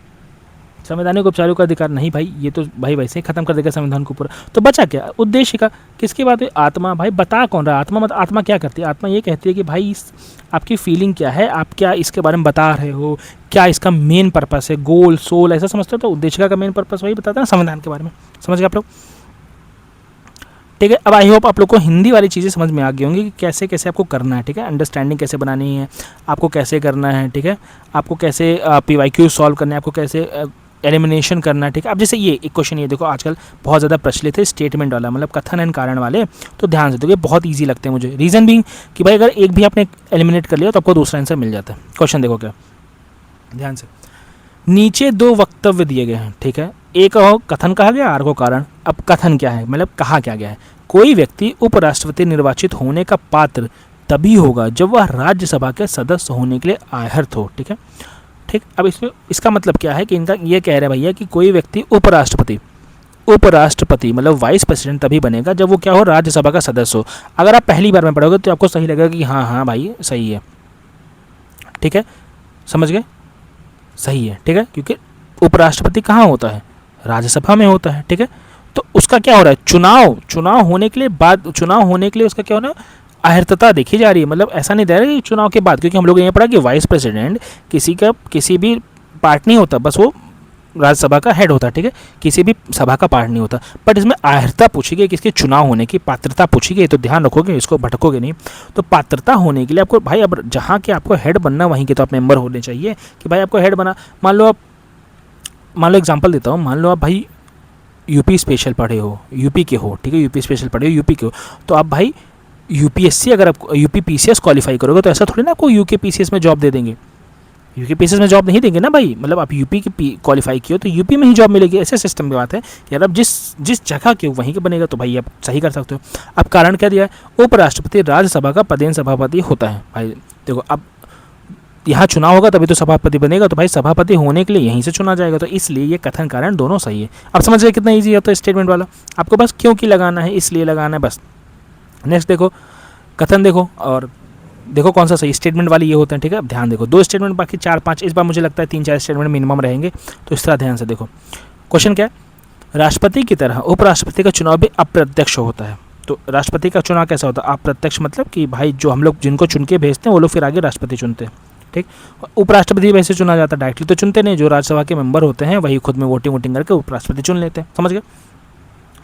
संवैधानिक उपचारों का अधिकार नहीं भाई, ये तो भाई वैसे ही खत्म कर देगा संविधान को पूरा। तो बचा क्या उद्देश्य का, किसकी बात है, आत्मा। भाई बता कौन रहा है आत्मा, मतलब आत्मा क्या करती है, आत्मा ये कहती है कि भाई इस आपकी फीलिंग क्या है, आप क्या इसके बारे में बता रहे हो, क्या इसका मेन पर्पस है, गोल सोल ऐसा समझते हो। तो उद्देशिका का मेन पर्पस वही बताता है ना संविधान के बारे में, समझ गए आप लोग, ठीक है। अब आई होप आप लोग को हिंदी वाली चीज़ें समझ में आ गई होंगी कि कैसे कैसे आपको करना है, ठीक है, अंडरस्टैंडिंग कैसे बनानी है, आपको कैसे करना है, ठीक है, आपको कैसे PYQ सॉल्व करना है, आपको कैसे एलिमिनेशन करना है, ठीक है। अब जैसे ये एक क्वेश्चन ये देखो आजकल बहुत ज़्यादा प्रचलित है स्टेटमेंट वाला, मतलब कथन एंड कारण वाले, तो ध्यान से देखो बहुत ईजी लगते हैं मुझे। रीज़न भी कि भाई अगर एक भी आपने एलिमिनेट कर लिया तो आपको दूसरा आंसर मिल जाता है। क्वेश्चन देखो क्या, ध्यान से, नीचे 2 वक्तव्य दिए गए हैं, ठीक है, एक कथन कहा गया, आर को कारण। अब कथन क्या है, मतलब कहा क्या गया है, कोई व्यक्ति उपराष्ट्रपति निर्वाचित होने का पात्र तभी होगा जब वह राज्यसभा के सदस्य होने के लिए आहर्त हो, ठीक है, ठीक। अब इसमें इसका मतलब क्या है कि इनका ये कह रहे हैं भैया कि कोई व्यक्ति उपराष्ट्रपति मतलब वाइस प्रेसिडेंट तभी बनेगा जब वो क्या हो, राज्यसभा का सदस्य हो। अगर आप पहली बार में पढ़ोगे तो आपको सही लगेगा कि हाँ हाँ भाई सही है, ठीक है, समझ गए, सही है, ठीक है, क्योंकि उपराष्ट्रपति कहाँ होता है, राज्यसभा में होता है, ठीक है। तो उसका क्या हो रहा है, चुनाव होने के लिए उसका क्या होना, अहर्तता देखी जा रही है। मतलब ऐसा नहीं दे रहा कि चुनाव के बाद, क्योंकि हम लोग ये पढ़ा कि वाइस प्रेसिडेंट किसी भी पार्ट नहीं होता, बस वो राज्यसभा का हेड होता है, ठीक है, किसी भी सभा का पार्ट नहीं होता। बट इसमें अहर्ता पूछी गई, किसके चुनाव होने की पात्रता पूछी गई, तो ध्यान रखोगे, इसको भटकोगे नहीं। तो पात्रता होने के लिए आपको भाई, अब जहाँ के आपको हेड बनना वहीं के तो आप मेंबर होने चाहिए कि भाई आपको हेड बना। मान लो एग्जाम्पल देता हूँ, मान लो आप भाई यूपी स्पेशल पढ़े हो, यूपी के हो, ठीक है, यूपी स्पेशल पढ़े हो, यूपी के हो, तो आप भाई यूपीएससी अगर आप यूपीपीसीएस क्वालिफाई करोगे तो ऐसा थोड़ी ना आपको यूकेपीसीएस में जॉब दे देंगे, यूकेपीसीएस में जॉब नहीं देंगे ना भाई। मतलब आप यूपी की क्वालिफाई किए हो तो यूपी में ही जॉब मिलेगी, ऐसे सिस्टम की बात है कि यार आप जिस जगह के वहीं के बनेगा, तो भाई आप सही कर सकते हो। अब कारण क्या दिया है, उपराष्ट्रपति राज्यसभा का पदेन सभापति होता है। भाई देखो, अब यहाँ चुनाव होगा तभी तो सभापति बनेगा, तो भाई सभापति होने के लिए यहीं से चुना जाएगा, तो इसलिए ये कथन कारण दोनों सही है। अब समझ गए कितना ईजी होता है स्टेटमेंट वाला, आपको बस क्योंकि लगाना है, इसलिए लगाना है बस। नेक्स्ट देखो कथन, देखो और देखो कौन सा सही, स्टेटमेंट वाली ये होते हैं, ठीक है। अब ध्यान देखो, 2 स्टेटमेंट बाकी 4-5, इस बार मुझे लगता है 3-4 स्टेटमेंट मिनिमम रहेंगे, तो इस तरह ध्यान से देखो। क्वेश्चन क्या है, राष्ट्रपति की तरह उपराष्ट्रपति का चुनाव भी अप्रत्यक्ष होता है। तो राष्ट्रपति का चुनाव कैसा होता है, अप्रत्यक्ष, मतलब कि भाई जो हम लोग जिनको चुन के भेजते हैं वो लोग फिर आगे राष्ट्रपति चुनते हैं, ठीक। उपराष्ट्रपति वैसे चुना जाता है, डायरेक्टली तो चुनते नहीं, जो राज्यसभा के मेंबर होते हैं वही खुद में वोटिंग करके उपराष्ट्रपति चुन लेते हैं, समझ गए।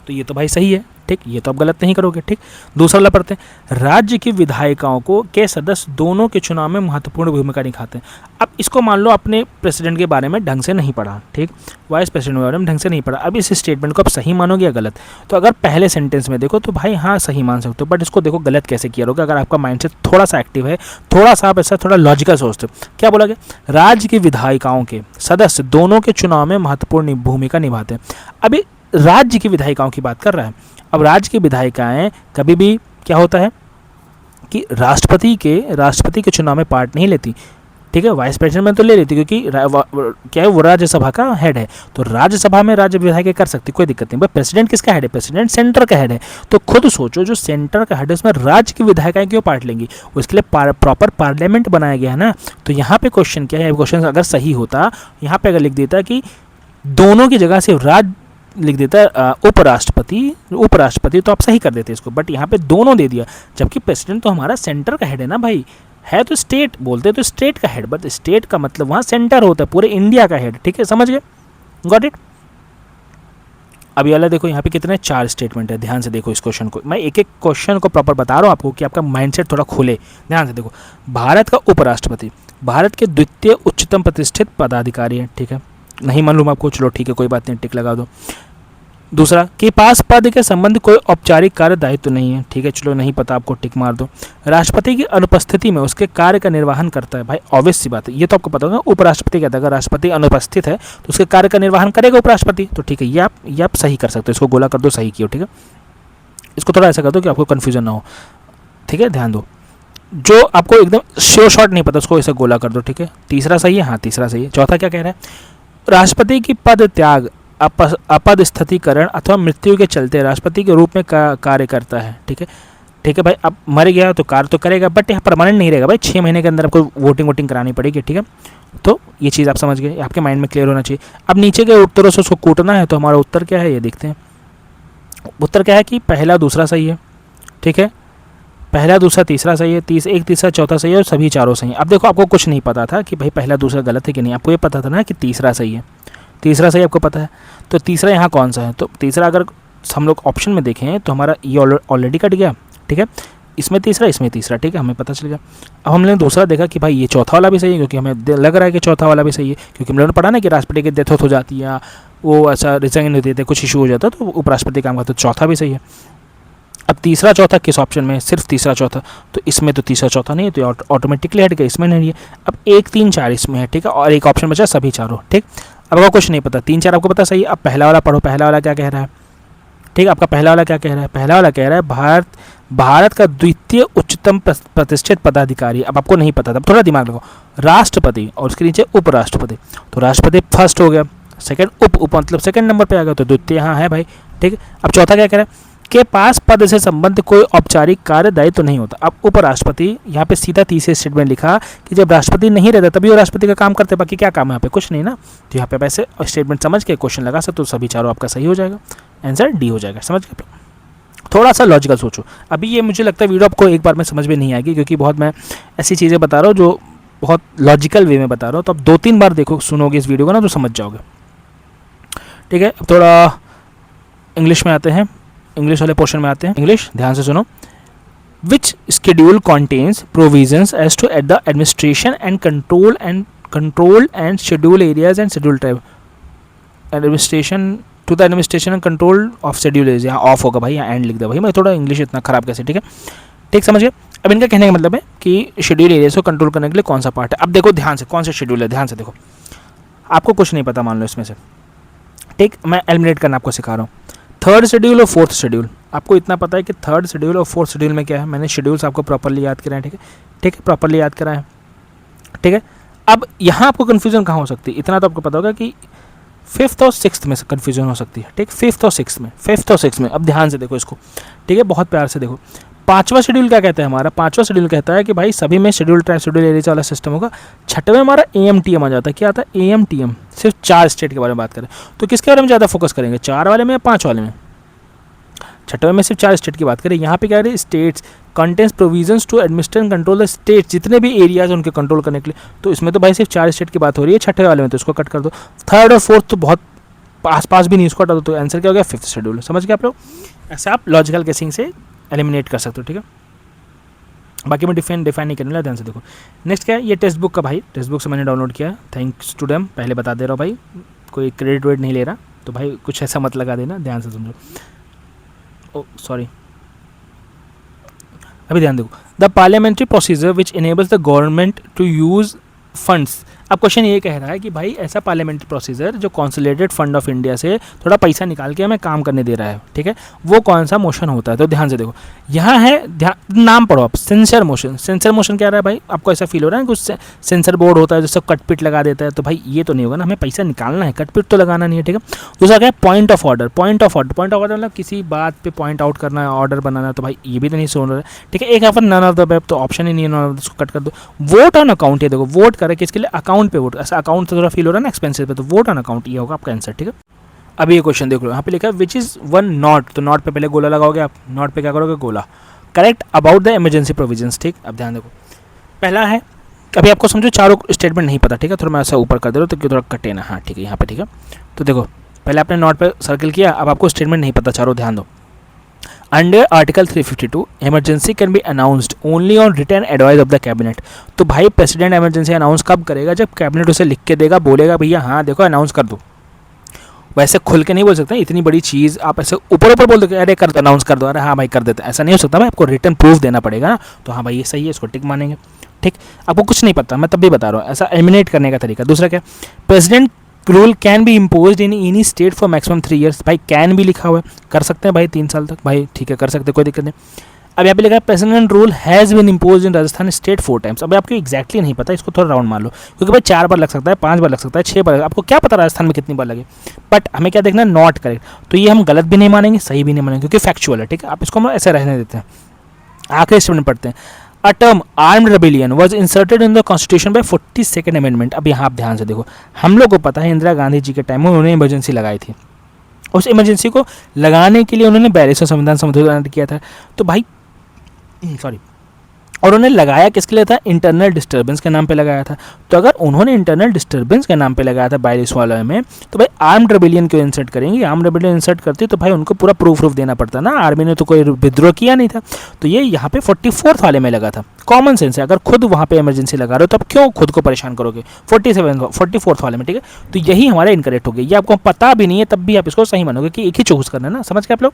तो ये तो भाई सही है, ठीक, ये तो आप गलत नहीं करोगे, ठीक। दूसरा वाला पढ़ते हैं, राज्य की विधायिकाओं को के सदस्य दोनों के चुनाव में महत्वपूर्ण भूमिका निभाते हैं। अब इसको मान लो आपने प्रेसिडेंट के बारे में ढंग से नहीं पढ़ा, ठीक, वाइस प्रेसिडेंट के बारे में ढंग से नहीं पढ़ा, अब इस स्टेटमेंट को आप सही मानोगे या गलत। तो अगर पहले सेंटेंस में देखो तो भाई हाँ सही मान सकते हो, बट इसको देखो गलत कैसे किया होगा। अगर आपका माइंडसेट थोड़ा सा एक्टिव है, थोड़ा सा आप ऐसा थोड़ा लॉजिकल सोचते हो, क्या बोला गया, राज्य की विधायिकाओं के सदस्य दोनों के चुनाव में महत्वपूर्ण भूमिका निभाते हैं। अभी राज्य की विधायिकाओं की बात कर रहा है। अब राज्य की विधायिकाएं कभी भी क्या होता है कि राष्ट्रपति के चुनाव में पार्ट नहीं लेती, ठीक है, वाइस प्रेसिडेंट में तो ले लेती, क्योंकि क्या है वो राज्यसभा का हेड है, तो राज्यसभा में राज्य विधायिका कर सकती, कोई दिक्कत नहीं। बट प्रेसिडेंट किसका हेड है, प्रेसिडेंट सेंटर का हेड है। तो खुद सोचो, जो सेंटर का हेड है उसमें राज्य की विधायिकाएं क्यों पार्ट लेंगी, उसके लिए प्रॉपर पार्लियामेंट बनाया गया है ना। तो यहाँ पे क्वेश्चन क्या है, क्वेश्चन अगर सही होता, यहाँ पे अगर लिख देता कि दोनों की जगह से राज्य लिख देता है उपराष्ट्रपति, तो आप सही कर देते इसको, बट यहाँ पे दोनों दे दिया, जबकि प्रेसिडेंट तो हमारा सेंटर का हेड है ना भाई, है तो स्टेट बोलते तो स्टेट का हेड, बट स्टेट का मतलब वहाँ सेंटर होता है, पूरे इंडिया का हेड, ठीक है, समझ गए, गॉट इट। अब ये वाला देखो, यहाँ पे कितने 4 स्टेटमेंट है, ध्यान से देखो इस क्वेश्चन को, मैं एक एक क्वेश्चन को प्रॉपर बता रहा हूँ आपको कि आपका माइंडसेट थोड़ा खुले। ध्यान से देखो, भारत का उपराष्ट्रपति भारत के द्वितीय उच्चतम प्रतिष्ठित पदाधिकारी है, ठीक है, नहीं मालूम आपको, चलो ठीक है कोई बात नहीं, टिक लगा दो। दूसरा, के पास पद के संबंध कोई औपचारिक कार्य दायित्व नहीं है, ठीक है, चलो नहीं पता आपको, टिक मार दो। राष्ट्रपति की अनुपस्थिति में उसके कार्य का निर्वहन करता है, भाई ऑब्वियस सी बात है, ये तो आपको पता होगा, उपराष्ट्रपति कहता है अगर राष्ट्रपति अनुपस्थित है तो उसके कार्य का निर्वहन करेगा उपराष्ट्रपति, तो ठीक है, ये आप सही कर सकते हो, इसको गोला कर दो, सही किया, ठीक है। इसको थोड़ा ऐसा कर दो कि आपको कन्फ्यूजन ना हो, ठीक है, ध्यान दो, जो आपको एकदम श्योर शॉर्ट नहीं पता उसको ऐसा गोला कर दो, ठीक है। तीसरा सही है, हाँ तीसरा सही है। चौथा क्या कह रहा है, राष्ट्रपति की पद त्याग अपद स्थितिकरण अथवा मृत्यु के चलते राष्ट्रपति के रूप में कार्य करता है, ठीक है, ठीक है भाई, अब मर गया तो कार्य तो करेगा, बट यह परमानेंट नहीं रहेगा भाई, 6 महीने के अंदर आपको वोटिंग करानी पड़ेगी, ठीक है। तो ये चीज़ आप समझ गए, आपके माइंड में क्लियर होना चाहिए। अब नीचे के उत्तरों से उसको कूटना है, तो हमारा उत्तर क्या है ये देखते हैं। उत्तर क्या है कि पहला दूसरा सही है, ठीक है, पहला दूसरा तीसरा सही है, एक तीसरा चौथा सही है और सभी चारों सही है। अब देखो आपको कुछ नहीं पता था कि भाई पहला दूसरा गलत है कि नहीं, आपको ये पता था ना कि तीसरा सही है, तीसरा सही आपको पता है। तो तीसरा यहाँ कौन सा है, तो तीसरा अगर हम लोग ऑप्शन में देखें तो हमारा ये ऑलरेडी कट गया, ठीक है, इसमें तीसरा इसमें तीसरा, ठीक है, हमें पता चल गया। अब हमने दूसरा देखा कि भाई ये चौथा वाला भी सही है, क्योंकि हमें लग रहा है कि चौथा वाला भी सही है, क्योंकि हम लोगों ने पढ़ा ना कि राष्ट्रपति की डेथ हो जाती है, वो ऐसा रिजाइन होती है, कुछ इशू हो जाता है तो उपराष्ट्रपति काम करता है, तो चौथा भी सही है। अब तीसरा चौथा किस ऑप्शन में है, सिर्फ तीसरा चौथा, तो इसमें तो तीसरा चौथा नहीं है, तो ऑटोमेटिकली हट गया, इसमें नहीं है। अब 1 3 4 इसमें है, ठीक है, और एक ऑप्शन बचा सभी चारों, ठीक। अब आपको कुछ नहीं पता, 3 4 आपको पता सही है। अब पहला वाला पढ़ो, पहला वाला क्या कह रहा है, ठीक है, आपका पहला वाला क्या कह रहा है, पहला वाला कह रहा है भारत का द्वितीय उच्चतम प्रतिष्ठित पदाधिकारी। अब आपको नहीं पता था, थोड़ा दिमाग लगाओ, राष्ट्रपति और उसके नीचे उपराष्ट्रपति, तो राष्ट्रपति फर्स्ट हो गया, सेकंड उप मतलब सेकंड नंबर पे आ गया, तो द्वितीय यहाँ है भाई, ठीक है। अब चौथा क्या कह रहा है के पास पद से संबंधित कोई औपचारिक कार्य दायित्व तो नहीं होता। अब उपराष्ट्रपति यहाँ पे सीधा तीसरे स्टेटमेंट लिखा कि जब राष्ट्रपति नहीं रहता तभी वो राष्ट्रपति का काम करते, बाकी क्या काम है यहाँ पे, कुछ नहीं ना। तो यहाँ पे वैसे स्टेटमेंट समझ के क्वेश्चन लगा सकते, तो सभी चारों आपका सही हो जाएगा, आंसर डी हो जाएगा। समझ गए, थोड़ा सा लॉजिकल सोचो। अभी ये मुझे लगता है वीडियो आपको एक बार में समझ में नहीं आएगी, क्योंकि बहुत मैं ऐसी चीज़ें बता रहा हूँ जो बहुत लॉजिकल वे में बता रहा हूँ, तो आप 2-3 बार देखो सुनोगे इस वीडियो को ना तो समझ जाओगे, ठीक है। अब थोड़ा इंग्लिश में आते हैं, इंग्लिश वाले पोर्शन में आते हैं। इंग्लिश ध्यान से सुनो। Which schedule contains provisions as to at the administration and control and schedule areas and schedule tribe administration to the administration and control of schedule areas, यहाँ ऑफ होगा भाई, यहाँ एंड लिख दो भाई, मैं थोड़ा इंग्लिश इतना खराब कैसे, ठीक है, ठीक समझ गए। अब इनका कहने का मतलब है कि शेड्यूल एरियाज को कंट्रोल करने के लिए कौन सा पार्ट है। अब देखो ध्यान से, कौन सा शेड्यूल है, ध्यान से देखो, आपको कुछ नहीं पता मान लो इसमें से, ठीक, मैं एलिमिनेट करना आपको सिखा रहा हूँ। थर्ड शेड्यूल और फोर्थ शेड्यूल, आपको इतना पता है कि थर्ड शेड्यूल और फोर्थ शेड्यूल में क्या है, मैंने शेड्यूल्स आपको प्रॉपर्ली याद कराए, ठीक है, ठीक है, प्रॉपर्ली याद कराए, ठीक है। अब यहाँ आपको कन्फ्यूजन कहाँ हो सकती है, इतना तो आपको पता होगा कि 5th और 6th में से कन्फ्यूजन हो सकती है, ठीक, 5th और 6th में। अब ध्यान से देखो इसको, ठीक है, बहुत प्यार से देखो। 5वां शेड्यूल क्या कहता है हमारा, 5वां शेड्यूल कहता है कि भाई सभी में शेड्यूल ट्राइब शेड्यूल एरिया वाला सिस्टम होगा। 6वें में हमारा AMTM आ जाता है, क्या आता है AMTM, सिर्फ 4 स्टेट के बारे में बात करें तो किसके बारे में ज़्यादा फोकस करेंगे, 4 वाले में या 5 वाले में। 6वें में सिर्फ 4 स्टेट की बात करें, यहाँ पे क्या है states contains provisions to administer and control the state, जितने भी एरियाज उनके कंट्रोल करने के लिए, तो इसमें तो भाई सिर्फ 4 स्टेट की बात हो रही है 6वें वाले में, तो इसको कट कर दो। थर्ड और फोर्थ तो बहुत आसपास भी नहीं, इसको हटा दो, तो आंसर क्या हो गया 5th शेड्यूल। समझ गए आप लोग, ऐसे आप लॉजिकल गेसिंग से एलिमिनेट कर सकते हो, ठीक है। बाकी मैं डिफाइन नहीं करने लगा, ध्यान से देखो। नेक्स्ट क्या है, ये टेक्स्ट बुक का भाई, टेक्स्ट बुक से मैंने डाउनलोड किया, थैंक्स टू देम, पहले बता दे रहा हूँ भाई, कोई क्रेडिट वेड नहीं ले रहा, तो भाई कुछ ऐसा मत लगा देना, ध्यान से समझो। ओ सॉरी, अभी ध्यान देखो। The parliamentary procedure which enables the government to use funds. अब क्वेश्चन ये कह रहा है कि भाई ऐसा पार्लियामेंट्री प्रोसीजर जो कंसोलिडेटेड फंड ऑफ इंडिया से थोड़ा पैसा निकाल के हमें काम करने दे रहा है, ठीक है, वो कौन सा मोशन होता है। तो ध्यान से देखो, यहाँ है, नाम पढ़ो आप, सेंसर मोशन। सेंसर मोशन क्या रहा है भाई, आपको ऐसा फील हो रहा है कि कुछ सेंसर बोर्ड होता है जैसे कटपिट लगा देता है, तो भाई ये तो नहीं होगा ना, हमें पैसा निकालना है, कटपिट तो लगाना नहीं है, ठीक है। दूसरा क्या है, point of order. Point of order मतलब किसी बात पे पॉइंट आउट करना है, ऑर्डर बनाना, तो भाई ये भी तो नहीं सुन रहा है, ठीक है। एक यहाँ पर नन ऑफ द वेब, तो ऑप्शन ही नहीं है, नन ऑफ द, उसको कट कर दो। वोट ऑन अकाउंट, ये देखो वोट करे किसके लिए, अकाउंट पे वोट, ऐसा अकाउंट तो थोड़ा फील हो रहा है ना एक्सपेंसिव पे, तो वोट ऑन अकाउंट ये होगा आपका आंसर, ठीक है। अभी ये क्वेश्चन देख लो, यहाँ पे लिखा है विच इज वन नॉट, तो नॉट पे पहले गोला लगाओगे आप, नॉट पे क्या करोगे गोला, correct about the emergency provisions, ठीक। अब ध्यान देखो, पहला है, अभी आपको समझो चारों स्टेटमेंट नहीं पता, ठीक है, थोड़ा मैं ऐसा ऊपर कर दे रहा हूँ तो थोड़ा कटे ना, हाँ ठीक है, यहाँ पे ठीक है। तो देखो पहले आपने नॉट पे सर्कल किया, अब आपको स्टेटमेंट नहीं पता चारों, ध्यान दो। Under article 352 emergency can be announced only on return advice of the cabinet. तो भाई प्रेसिडेंट इमरजेंसी अनाउंस कब करेगा, जब कैबिनेट उसे लिख के देगा, बोलेगा भैया हाँ देखो अनाउंस कर दो। वैसे खुल के नहीं बोल सकते, इतनी बड़ी चीज़ आप ऐसे ऊपर ऊपर बोल दो अरे कर दो, अनाउंस कर दो, अरे हाँ भाई कर देते, ऐसा नहीं हो सकता भाई, आपको रिटर्न प्रूफ देना पड़ेगा ना। तो हाँ भाई ये सही है, इसको टिक मानेंगे, ठीक। आपको कुछ नहीं पता, मैं तब भी बता रहा हूँ, ऐसा एलिमिनेट करने का तरीका। दूसरा क्या, president rule can be impose in any state for maximum 3 years। भाई कैन भी लिखा हुआ है, कर सकते हैं भाई 3 साल तक, भाई ठीक है कर सकते हैं, कोई दिक्कत नहीं। अब यहाँ पे लिखा है president rule has been impose in Rajasthan state 4 times। अब आपको एग्जैक्टली नहीं पता, इसको थोड़ा राउंड मान लो, क्योंकि भाई 4 बार लग सकता है, 5 बार लग सकता है, 6 बार, आपको क्या पता राजस्थान में कितनी बार लगे। बट हमें क्या देखना है, नॉट करेक्ट, तो ये हम गलत भी नहीं मानेंगे, सही भी नहीं मानेंगे, क्योंकि फैक्चुअल है, ठीक है। आप इसको हम ऐसे रहने देते हैं। आखिरी स्टेटमेंट पढ़ते हैं, a term armed rebellion was inserted in the constitution bye 42nd amendment. अब यहाँ आप ध्यान से देखो, हम लोग को पता है इंदिरा गांधी जी के टाइम में उन्होंने इमरजेंसी लगाई थी। उस इमरजेंसी को लगाने के लिए उन्होंने 42वां संविधान संशोधन किया था। तो भाई सॉरी, और उन्होंने लगाया किसके लिए था? इंटरनल डिस्टर्बेंस के नाम पे लगाया था। तो अगर उन्होंने इंटरनल डिस्टर्बेंस के नाम पे लगाया था 42 वाले में, तो भाई आर्म्ड रेबेलियन क्यों इंसर्ट करेंगे? आर्म्ड रेबेलियन इंसर्ट करती तो भाई उनको पूरा प्रूफ देना पड़ता ना, आर्मी ने तो कोई विद्रोह किया नहीं था। तो ये यहाँ पे 44th वाले में लगा था। कॉमन सेंस है, अगर खुद वहाँ पे इमरजेंसी लगा रहे हो तो अब क्यों खुद को परेशान करोगे? 44th वाले में, ठीक है। तो यही हमारा इनकरेक्ट हो गया। ये आपको पता भी नहीं है तब भी आप इसको सही मानोगे कि एक ही चूज करना है ना, समझ गए आप लोग?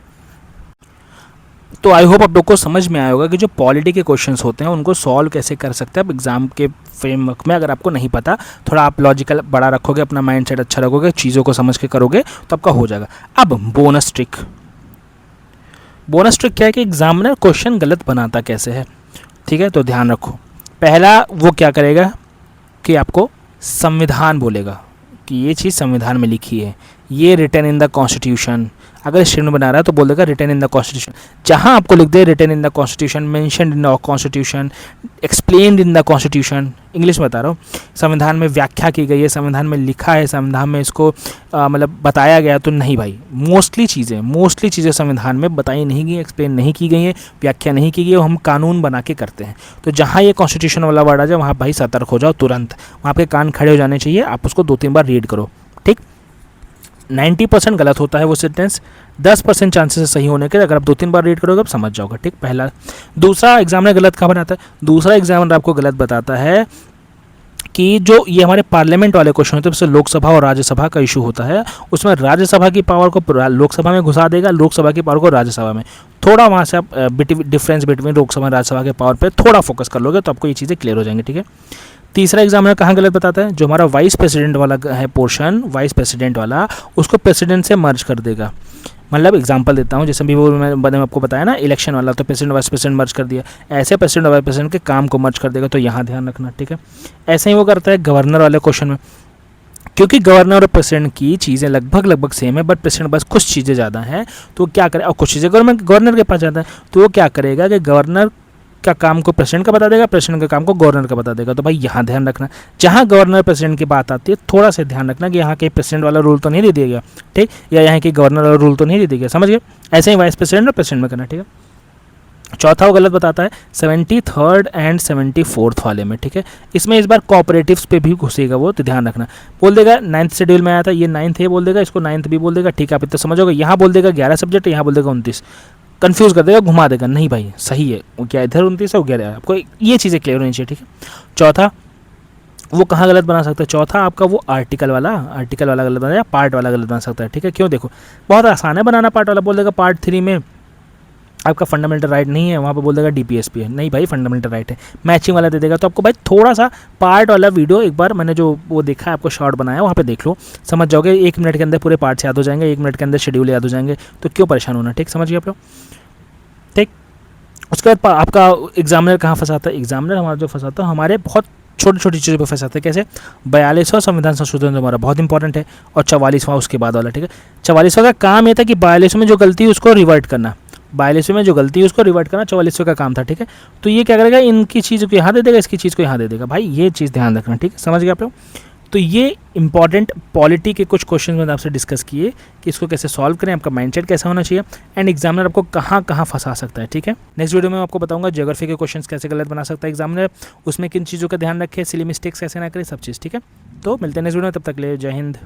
तो आई होप आप लोग को समझ में आया होगा कि जो पॉलिटी के क्वेश्चंस होते हैं उनको सॉल्व कैसे कर सकते हैं आप एग्जाम के फ्रेमवर्क में। अगर आपको नहीं पता, थोड़ा आप लॉजिकल बड़ा रखोगे, अपना माइंडसेट अच्छा रखोगे, चीज़ों को समझ के करोगे तो आपका हो जाएगा। अब बोनस ट्रिक। बोनस ट्रिक क्या है कि एग्जामिनर क्वेश्चन गलत बनाता कैसे है, ठीक है। तो ध्यान रखो, पहला वो क्या करेगा कि आपको संविधान बोलेगा कि ये चीज़ संविधान में लिखी है, ये रिटन इन द कॉन्स्टिट्यूशन। अगर स्टेटमेंट बना रहा है तो बोल देगा रिटन इन द कॉन्स्टिट्यूशन। जहाँ आपको लिख दे written in the constitution, mentioned in the constitution, explained in the constitution, English में बता रहा हूँ, संविधान में व्याख्या की गई है, संविधान में लिखा है, संविधान में इसको मतलब बताया गया, तो नहीं भाई। मोस्टली चीज़ें संविधान में बताई नहीं गई, एक्सप्लेन नहीं की गई है, व्याख्या नहीं की गई है, हम कानून बना के करते हैं। तो जहाँ ये कॉन्स्टिट्यूशन वाला वर्ड आ जाए वहाँ भाई सतर्क हो जाओ तुरंत, वहाँ पे कान खड़े हो जाने चाहिए। आप उसको 2-3 बार रीड करो, ठीक। 90% गलत होता है वो सेंटेंस, 10% चांसेस है सही होने के। अगर आप 2-3 बार रीड करोगे आप समझ जाओगे, ठीक। पहला। दूसरा, एग्जामिनर गलत कहाँ बनाता है? दूसरा एग्जामिनर आपको गलत बताता है कि जो ये हमारे पार्लियामेंट वाले क्वेश्चन होते हैं, जैसे लोकसभा और राज्यसभा का इशू होता है, उसमें राज्यसभा की पावर को लोकसभा में घुसा देगा, लोकसभा की पावर को राज्यसभा में। थोड़ा वहाँ से आप डिफरेंस बिटवीन लोकसभा और राज्यसभा के पावर पे थोड़ा फोकस कर लोगे तो आपको ये चीज़ें क्लियर हो जाएंगी, ठीक है। तीसरा एग्जामिनर कहाँ गलत बताता है? जो हमारा वाइस प्रेसिडेंट वाला है पोर्शन, वाइस प्रेसिडेंट वाला, उसको प्रेसिडेंट से मर्ज कर देगा। मतलब एग्जांपल देता हूँ, जैसे भी वो मैंने आपको बताया ना इलेक्शन वाला, तो प्रेसिडेंट वाइस प्रेसिडेंट मर्ज कर दिया, ऐसे प्रेसिडेंट वाइस प्रेसिडेंट के काम को मर्ज कर देगा, तो यहाँ ध्यान रखना, ठीक है। ऐसे ही वो करता है गवर्नर वाले क्वेश्चन में, क्योंकि गवर्नर और प्रेसिडेंट की चीज़ें लगभग सेम है, बट प्रेसिडेंट बस कुछ चीज़ें ज़्यादा हैं, तो क्या करे, और कुछ चीज़ें गवर्नर के पास जाता है, तो वो क्या करेगा कि गवर्नर का काम को प्रेसिडेंट का बता देगा, प्रेसिडेंट का काम को गवर्नर का बता देगा। तो भाई यहाँ ध्यान रखना, जहाँ गवर्नर प्रेसिडेंट की बात आती है थोड़ा सा ध्यान रखना कि यहाँ के प्रेसिडेंट वाला रूल तो नहीं दे दिया गया, ठीक, या यहाँ के गवर्नर वाला रूल तो नहीं दे दिया गया, समझ गए। ऐसे ही वाइस प्रेसिडेंट और प्रेसिडेंट में करना, ठीक है। चौथा वो गलत बताता है 73rd एंड 74th वाले में, ठीक है। इसमें इस बार कोऑपरेटिव्स पे भी घुसेगा वो, तो ध्यान रखना। बोल देगा 9th शेड्यूल में आया था, ये 9th है बोल देगा, इसको 9th भी बोल देगा, ठीक है। आप इतना समझोगे। यहाँ बोल देगा 11 सब्जेक्ट, यहाँ बोल देगा 29, कंफ्यूज कर देगा, घुमा देगा। नहीं भाई सही है, वो क्या इधर 29 है, वो 11 है, आपको ये चीज़ें क्लियर होनी चाहिए, ठीक है। चौथा वो कहाँ गलत बना सकता है? चौथा आपका वो आर्टिकल वाला गलत बना, या पार्ट वाला गलत बना सकता है, ठीक है। क्यों? देखो बहुत आसान है बनाना पार्ट वाला। बोल देगा पार्ट 3 में आपका फंडामेंटल राइट नहीं है, वहाँ पे बोल देगा डीपीएसपी है, नहीं भाई फंडामेंटल राइट है, मैचिंग वाला दे देगा। तो आपको भाई थोड़ा सा पार्ट वाला वीडियो एक बार मैंने जो वो देखा है, आपको शॉर्ट बनाया, वहाँ पे देख लो, समझ जाओगे। 1 मिनट के अंदर पूरे पार्ट्स याद हो जाएंगे, 1 मिनट के अंदर शेड्यूल याद हो जाएंगे, तो क्यों परेशान होना, ठीक, समझ गए आप लोग, ठीक। उसके बाद आपका एग्जामिनर कहाँ फंसाता है? एग्जामिनर हमारा जो फंसाता है हमारे बहुत छोटी छोटी चीज़ों पे फंसाते हैं। कैसे? 42वां संविधान संशोधन हमारा बहुत इंपॉर्टेंट है, और 44वां उसके बाद वाला, ठीक है। 44वां का काम ये था कि 42वें में जो गलती है उसको रिवर्ट करना, 42वें में जो गलती है उसको रिवर्ट करना 44वें का काम था, ठीक है। तो ये क्या करेगा, इनकी चीज़ को यहाँ दे देगा, इसकी चीज़ को यहाँ दे देगा। भाई ये चीज़ ध्यान रखना, ठीक है, समझ गए आप लोग। तो ये इंपॉर्टेंट पॉलिटी के कुछ क्वेश्चन मैंने आपसे डिस्कस किए कि इसको कैसे सॉल्व करें, आपका माइंडसेट कैसा होना चाहिए, एंड एग्जामिनर आपको कहाँ कहाँ फंसा सकता है, ठीक है। नेक्स्ट वीडियो में आपको बताऊंगा ज्योग्राफी के क्वेश्चंस कैसे गलत बना सकता है एग्जामिनर, उसमें किन चीज़ों का ध्यान रखें, सिली मिस्टेक्स कैसे ना करें, सब चीज़, ठीक है। तो मिलते हैं नेक्स्ट वीडियो में, तब तक ले जय हिंद।